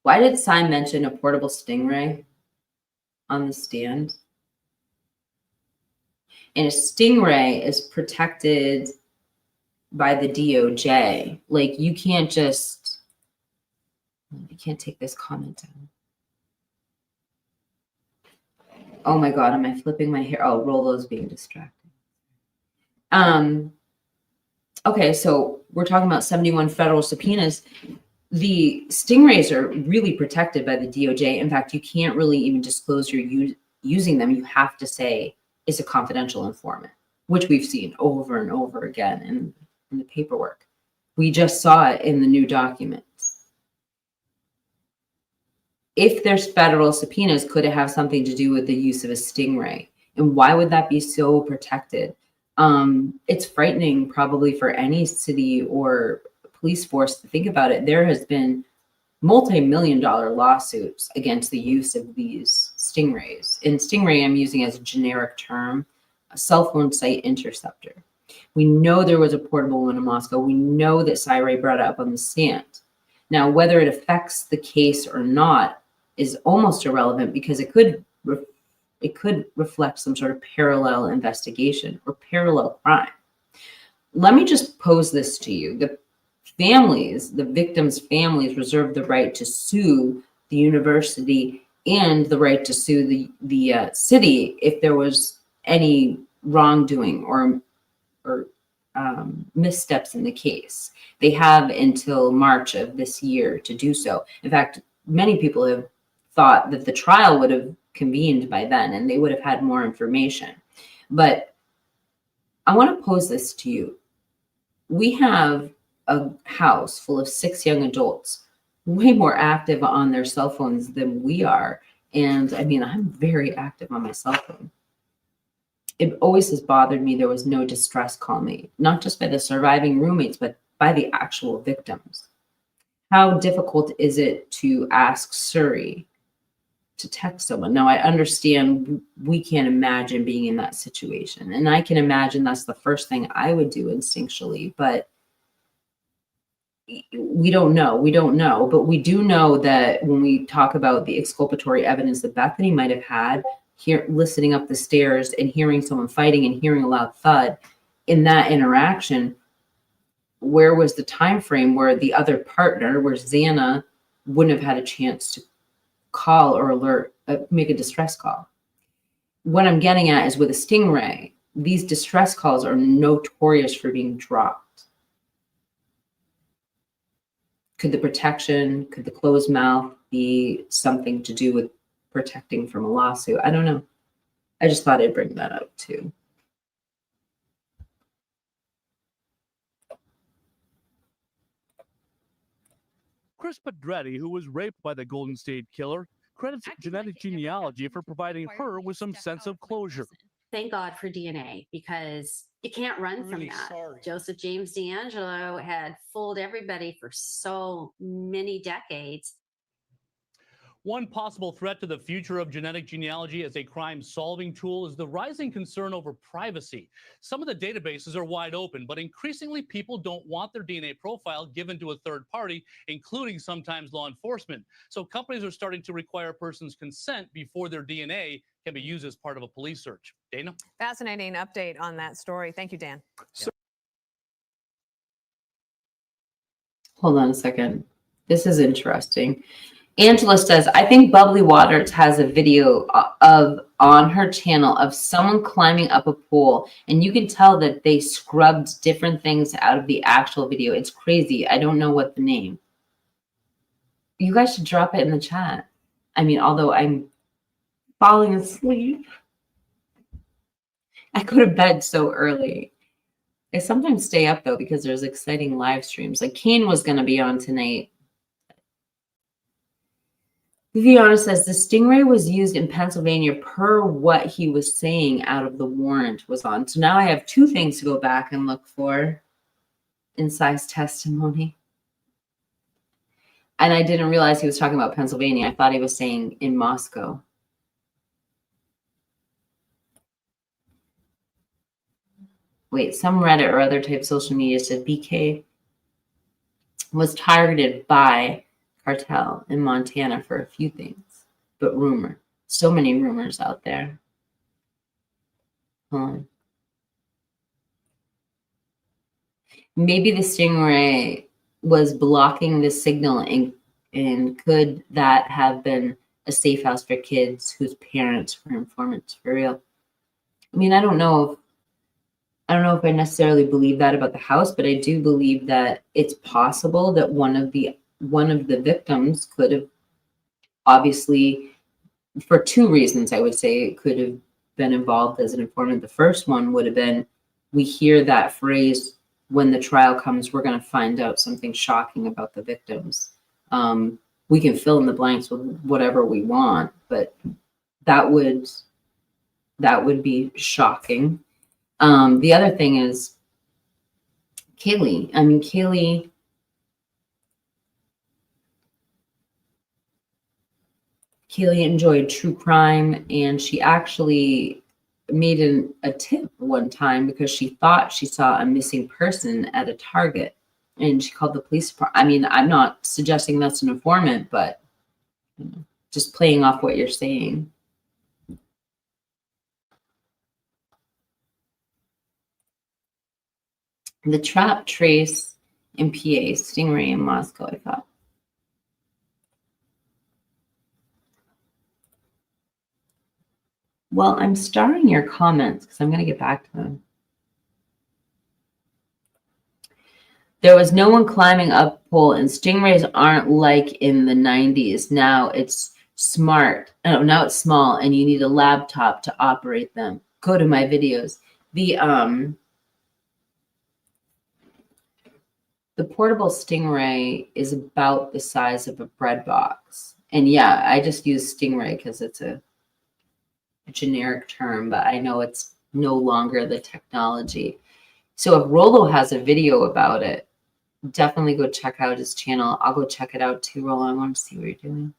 why did Cy mention a portable Stingray on the stand? And a Stingray is protected by the DOJ. You can't take this comment down. Oh my God, am I flipping my hair? Oh, Rolo's being distracted. Okay, so we're talking about 71 federal subpoenas. The Stingrays are really protected by the DOJ. In fact, you can't really even disclose you're using them. You have to say it's a confidential informant, which we've seen over and over again in the paperwork. We just saw it in the new documents. If there's federal subpoenas, could it have something to do with the use of a Stingray? And why would that be so protected? It's frightening probably for any city or police force to think about it. There has been multi-million-dollar lawsuits against the use of these Stingrays. And Stingray I'm using as a generic term, a cell phone site interceptor. We know there was a portable one in Moscow. We know that Cyray brought it up on the stand. Now, whether it affects the case or not is almost irrelevant because it could reflect some sort of parallel investigation or parallel crime. Let me just pose this to you. The victims' families reserve the right to sue the university and the right to sue the city if there was any wrongdoing or missteps in the case. They have until March of this year to do so. In fact, many people have thought that the trial would have convened by then and they would have had more information. But I want to pose this to you. We have a house full of 6 young adults, way more active on their cell phones than we are. And I mean, I'm very active on my cell phone. It always has bothered me there was no distress call made, not just by the surviving roommates, but by the actual victims. How difficult is it to ask Surrey to text someone? Now, I understand we can't imagine being in that situation. And I can imagine that's the first thing I would do instinctually, but we don't know. We don't know. But we do know that when we talk about the exculpatory evidence that Bethany might have had, here listening up the stairs and hearing someone fighting and hearing a loud thud, in that interaction, where was the time frame where the other partner, where Xana wouldn't have had a chance to call or alert, make a distress call? What I'm getting at is with a Stingray, these distress calls are notorious for being dropped. Could the protection, could the closed mouth be something to do with protecting from a lawsuit? I don't know. I just thought I'd bring that up too. Chris Pedretti, who was raped by the Golden State Killer, credits genetic genealogy for providing her with some sense of closure. Thank God for DNA because you can't run from that. Joseph James D'Angelo had fooled everybody for so many decades. One possible threat to the future of genetic genealogy as a crime-solving tool is the rising concern over privacy. Some of the databases are wide open, but increasingly people don't want their DNA profile given to a third party, including sometimes law enforcement. So companies are starting to require a person's consent before their DNA can be used as part of a police search. Dana? Fascinating update on that story. Thank you, Dan. Hold on a second. This is interesting. Angela says, I think Bubbly Waters has a video on her channel of someone climbing up a pole, and you can tell that they scrubbed different things out of the actual video. It's crazy. I don't know what the name. You guys should drop it in the chat. I mean, although I'm falling asleep. I go to bed so early. I sometimes stay up though because there's exciting live streams. Like Kane was going to be on tonight. Viviana says the Stingray was used in Pennsylvania per what he was saying out of the warrant was on. So now I have 2 things to go back and look for in Cy's testimony. And I didn't realize he was talking about Pennsylvania. I thought he was saying in Moscow. Wait, some Reddit or other type of social media said BK was targeted by cartel in Montana for a few things, but rumor. So many rumors out there. Hold on. Maybe the Stingray was blocking the signal, and could that have been a safe house for kids whose parents were informants for real? I mean, I don't know if I necessarily believe that about the house, but I do believe that it's possible that one of the victims could have, obviously, for 2 reasons, I would say it could have been involved as an informant. The first one would have been, we hear that phrase, when the trial comes, we're going to find out something shocking about the victims. We can fill in the blanks with whatever we want, but that would be shocking. The other thing is Kaylee. I mean, Kaylee enjoyed true crime, and she actually made a tip one time because she thought she saw a missing person at a Target, and she called the police department. I mean, I'm not suggesting that's an informant, but just playing off what you're saying. The trap trace in PA, Stingray in Moscow, I thought. Well, I'm starring your comments because I'm going to get back to them. There was no one climbing up pole, and stingrays aren't like in the 90s. Now it's smart. Oh, now it's small, and you need a laptop to operate them. Go to my videos. The portable Stingray is about the size of a bread box. And yeah, I just use Stingray because it's a generic term, but I know it's no longer the technology. So if Rollo has a video about it, definitely go check out his channel. I'll go check it out too, Rollo. I want to see what you're doing.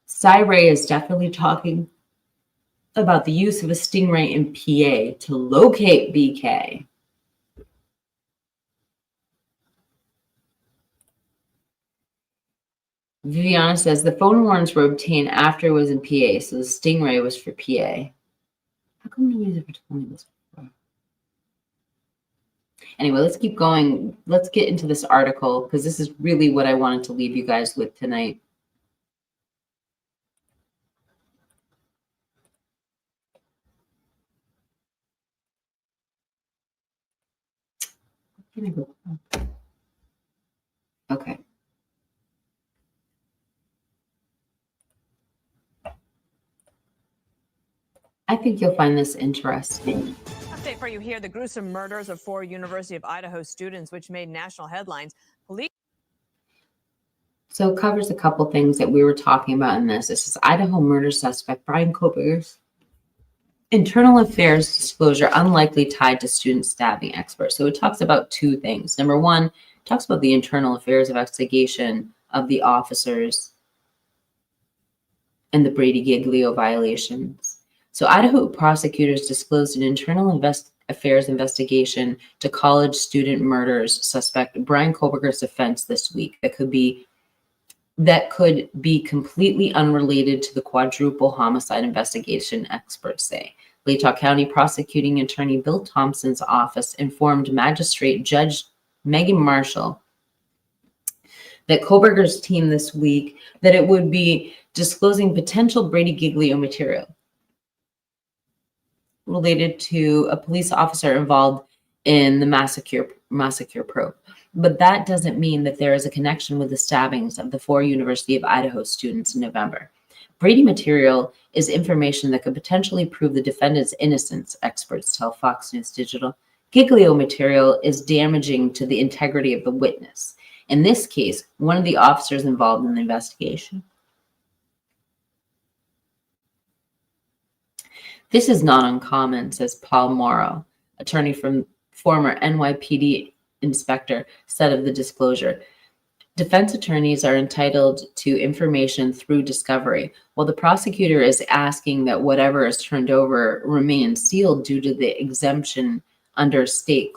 Cy-Ray is definitely talking about the use of a Stingray in PA to locate BK. Viviana says the phone warrants were obtained after it was in PA, so the Stingray was for PA. How come nobody's ever told me this before? Anyway, let's keep going. Let's get into this article because this is really what I wanted to leave you guys with tonight. Okay. I think you'll find this interesting. Update for you here. The gruesome murders of 4 University of Idaho students, which made national headlines. Police. So it covers a couple things that we were talking about in this. This is Idaho murder suspect Bryan Kohberger's internal affairs disclosure unlikely tied to student stabbing expert. So it talks about two things. Number one, it talks about the internal affairs investigation of the officers and the Brady Giglio violations. So Idaho prosecutors disclosed an internal affairs investigation to college student murders suspect Bryan Kohberger's offense this week that could be completely unrelated to the quadruple homicide investigation, experts say. Latah County prosecuting attorney Bill Thompson's office informed Magistrate Judge Megan Marshall that Kohberger's team this week that it would be disclosing potential Brady Giglio material related to a police officer involved in the massacre probe. But that doesn't mean that there is a connection with the stabbings of the 4 University of Idaho students in November. Brady material is information that could potentially prove the defendant's innocence, experts tell Fox News Digital. Giglio material is damaging to the integrity of the witness. In this case, one of the officers involved in the investigation. This is not uncommon, says Paul Morrow, attorney from former NYPD inspector, said of the disclosure. Defense attorneys are entitled to information through discovery, while the prosecutor is asking that whatever is turned over remain sealed due to the exemption under state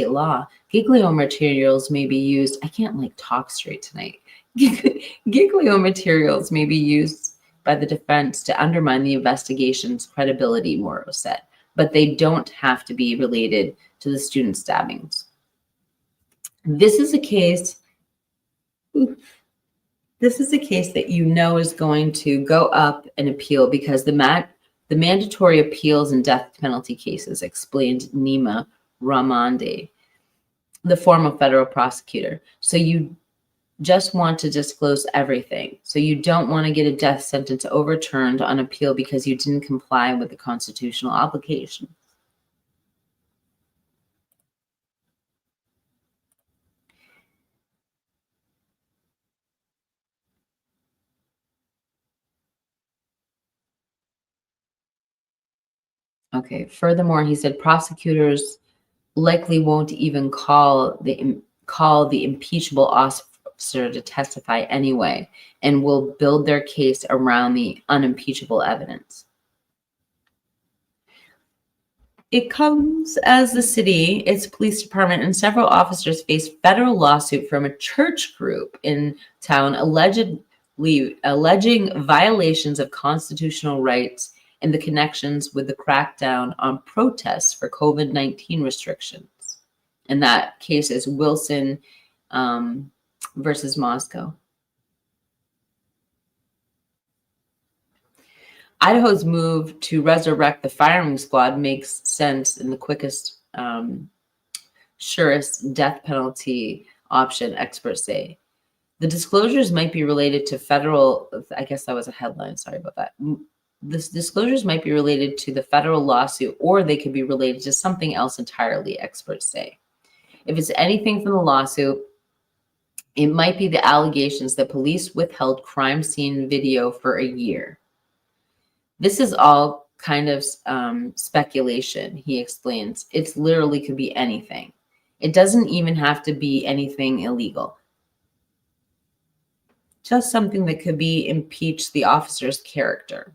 law. Giglio materials may be used. I can't talk straight tonight. Giglio materials may be used by the defense to undermine the investigation's credibility, Morrow said, but they don't have to be related to the student stabbings. This is a case that you know is going to go up and appeal because the mandatory appeals and death penalty cases, explained Nima Ramande, the former federal prosecutor. So you just want to disclose everything. So you don't want to get a death sentence overturned on appeal because you didn't comply with the constitutional obligation. Okay. Furthermore, he said prosecutors likely won't even call the impeachable officer to testify anyway and will build their case around the unimpeachable evidence. It comes as the city, its police department, and several officers face federal lawsuit from a church group in town alleging violations of constitutional rights and the connections with the crackdown on protests for COVID-19 restrictions. And that case is Wilson versus Moscow. Idaho's move to resurrect the firing squad makes sense in the quickest, surest death penalty option, experts say. The disclosures might be related to federal, I guess that was a headline, sorry about that. The disclosures might be related to the federal lawsuit, or they could be related to something else entirely, experts say. If it's anything from the lawsuit, it might be the allegations that police withheld crime scene video for a year. This is all kind of speculation, he explains. It's literally could be anything. It doesn't even have to be anything illegal. Just something that could be impeach the officer's character.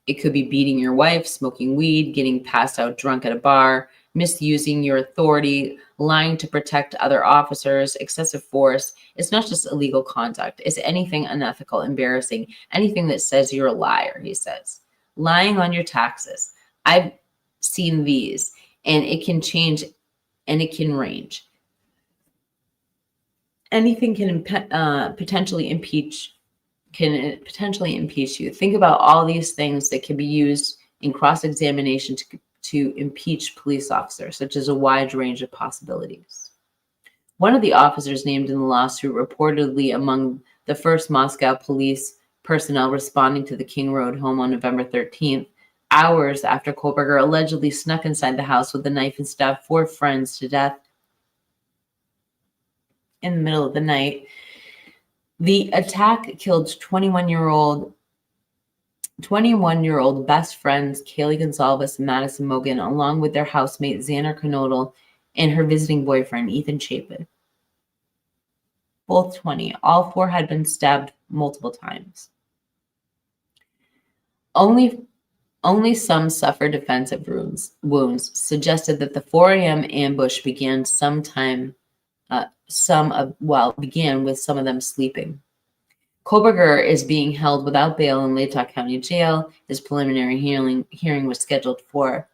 It could be beating your wife, smoking weed, getting passed out drunk at a bar, misusing your authority, lying to protect other officers, excessive force. It's not just illegal conduct. It's anything unethical, embarrassing, anything that says you're a liar, he says. Lying on your taxes. I've seen these, and it can change and it can range. Anything can potentially impeach you. Think about all these things that can be used in cross-examination to impeach police officers, such as a wide range of possibilities. One of the officers named in the lawsuit reportedly among the first Moscow police personnel responding to the King Road home on November 13th, hours after Kohlberger allegedly snuck inside the house with a knife and stabbed 4 friends to death in the middle of the night. The attack killed 21-year-old best friends Kaylee Gonzalez and Madison Mogan, along with their housemate Xander Knodel and her visiting boyfriend Ethan Chapin. Both 20. All 4 had been stabbed multiple times. Only some suffered defensive wounds, suggested that the 4 a.m. ambush began with some of them sleeping. Kohlberger is being held without bail in Latah County Jail. His preliminary hearing was scheduled for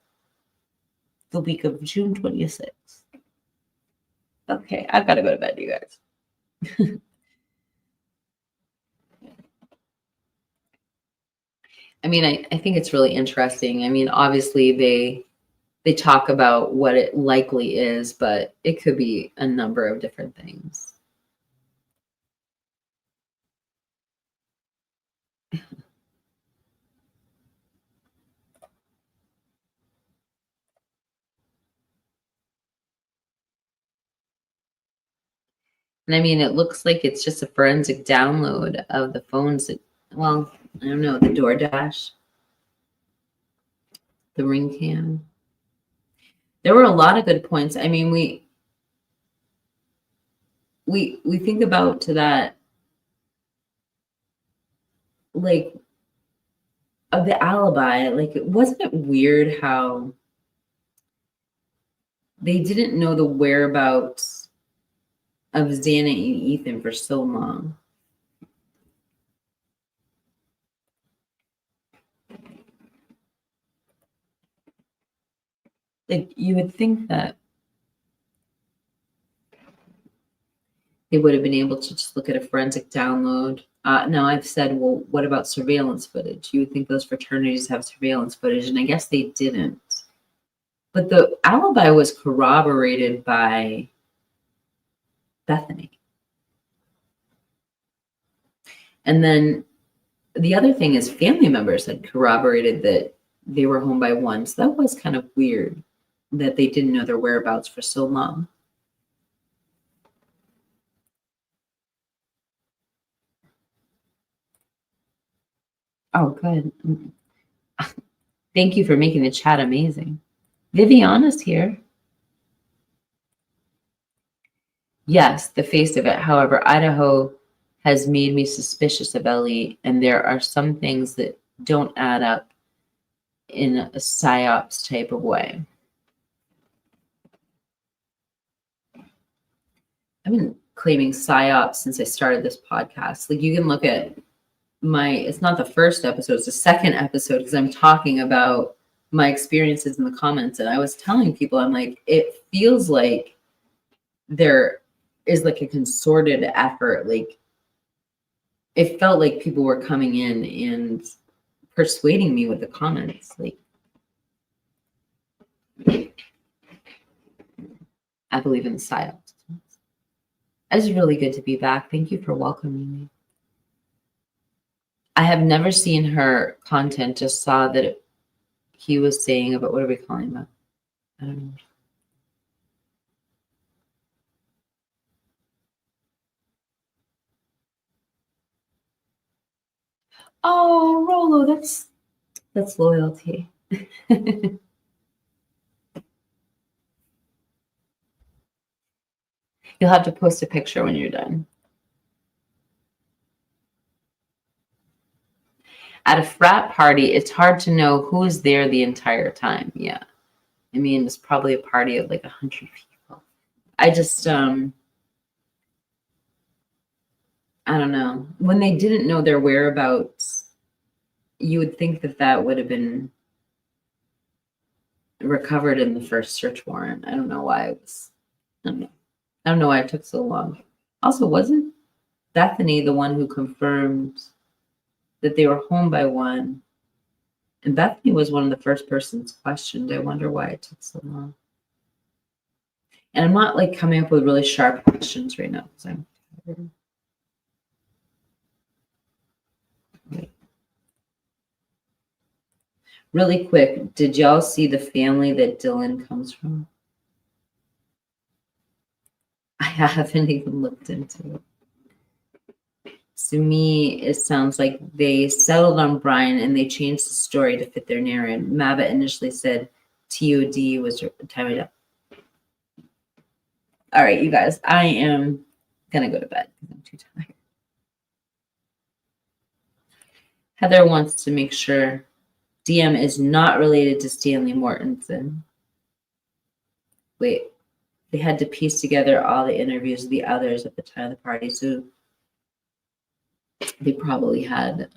the week of June 26th. Okay, I've got to go to bed, you guys. I mean, I think it's really interesting. I mean, obviously they talk about what it likely is, but it could be a number of different things. And I mean, it looks like it's just a forensic download of the phones that, well, I don't know, the DoorDash, the ring cam. There were a lot of good points. I mean, we think about to that, like, of the alibi, like, wasn't it weird how they didn't know the whereabouts of Xana and Ethan for so long? Like, you would think that they would have been able to just look at a forensic download. Now, I've said, well, what about surveillance footage? You would think those fraternities have surveillance footage, and I guess they didn't. But the alibi was corroborated by Bethany. And then the other thing is family members had corroborated that they were home by 1. So that was kind of weird that they didn't know their whereabouts for so long. Oh, good. Thank you for making the chat amazing. Viviana's here. yes, the face of it. However, Idaho has made me suspicious of Ellie, and there are some things that don't add up in a psyops type of way. I've been claiming psyops since I started this podcast. Like, you can look at it's not the first episode, it's the second episode, because I'm talking about my experiences in the comments. And I was telling people, I'm like, it feels like there is like a concerted effort. Like, it felt like people were coming in and persuading me with the comments. Like, I believe in the psyops. It's really good to be back. Thank you for welcoming me. I have never seen her content, just saw that he was saying about, what are we calling that? I don't know. Oh, Rolo, that's loyalty. You'll have to post a picture when you're done. At a frat party, it's hard to know who's there the entire time. Yeah. I mean, it's probably a party of like 100 people. I just, I don't know. When they didn't know their whereabouts, you would think that that would have been recovered in the first search warrant. I don't know why it was, I don't know why it took so long. Also, wasn't Bethany the one who confirmed that they were home by 1? And Bethany was one of the first persons questioned. I wonder why it took so long. And I'm not like coming up with really sharp questions right now because I'm tired. Right. Really quick, did y'all see the family that Dylan comes from? I haven't even looked into it. To me, it sounds like they settled on Brian and they changed the story to fit their narrative. Maba initially said TOD was time it up. All right, you guys, I am gonna go to bed because I'm too tired. Heather wants to make sure DM is not related to Stanley Mortensen. Wait, they had to piece together all the interviews of the others at the time of the party, so they probably had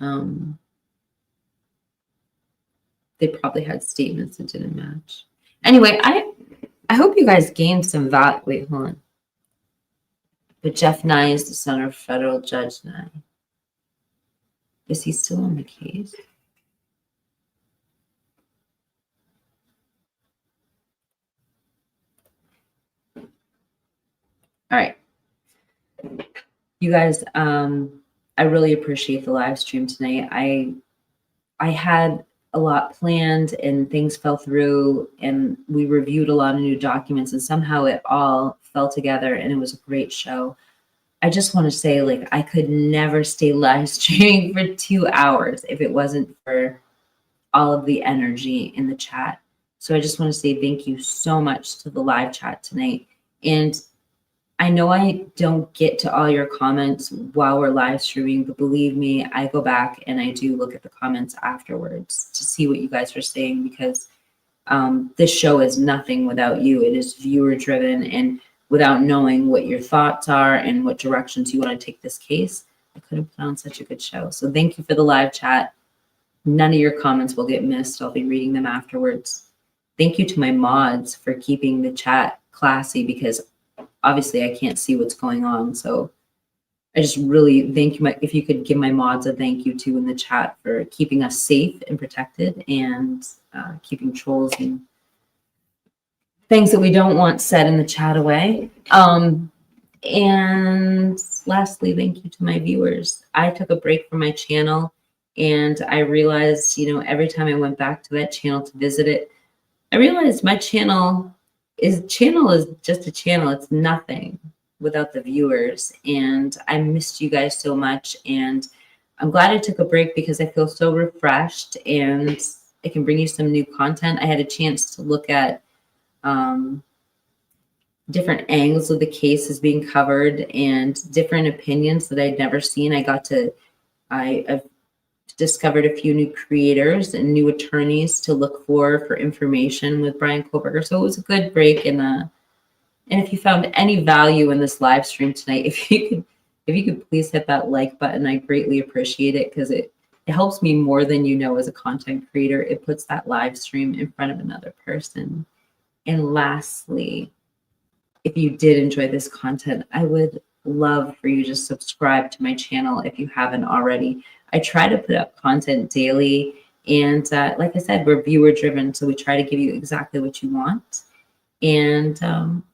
statements that didn't match. Anyway, I hope you guys gained some value. Wait, hold on. But Jeff Nye is the son of federal judge Nye. Is he still on the case? All right. You guys, I really appreciate the live stream tonight. I had a lot planned and things fell through and we reviewed a lot of new documents and somehow it all fell together and it was a great show. I just want to say, like, I could never stay live streaming for 2 hours if it wasn't for all of the energy in the chat. So I just want to say thank you so much to the live chat tonight. And I know I don't get to all your comments while we're live streaming, but believe me, I go back and I do look at the comments afterwards to see what you guys are saying, because this show is nothing without you. It is viewer driven, and without knowing what your thoughts are and what directions you want to take this case, I couldn't put on such a good show. So thank you for the live chat. None of your comments will get missed. I'll be reading them afterwards. Thank you to my mods for keeping the chat classy, because obviously I can't see what's going on. So I just really thank you. If you could give my mods a thank you too in the chat for keeping us safe and protected, and keeping trolls and things that we don't want said in the chat away. And lastly, thank you to my viewers. I took a break from my channel and I realized, you know, every time I went back to that channel to visit it, I realized my channel is just a channel. It's nothing without the viewers. And I missed you guys so much. And I'm glad I took a break because I feel so refreshed and I can bring you some new content. I had a chance to look at the different angles of the case is being covered and different opinions that I'd never seen. I've discovered a few new creators and new attorneys to look for information with Brian Koberger. So it was a good break. And if you found any value in this live stream tonight, if you could please hit that like button, I greatly appreciate it, because it helps me more than you know as a content creator. It puts that live stream in front of another person. And lastly, if you did enjoy this content, I would love for you to subscribe to my channel if you haven't already. I try to put up content daily, and like I said, we're viewer driven, so we try to give you exactly what you want. And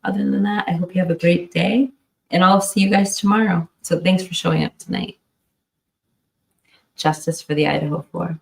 other than that, I hope you have a great day, and I'll see you guys tomorrow. So thanks for showing up tonight. Justice for the Idaho 4.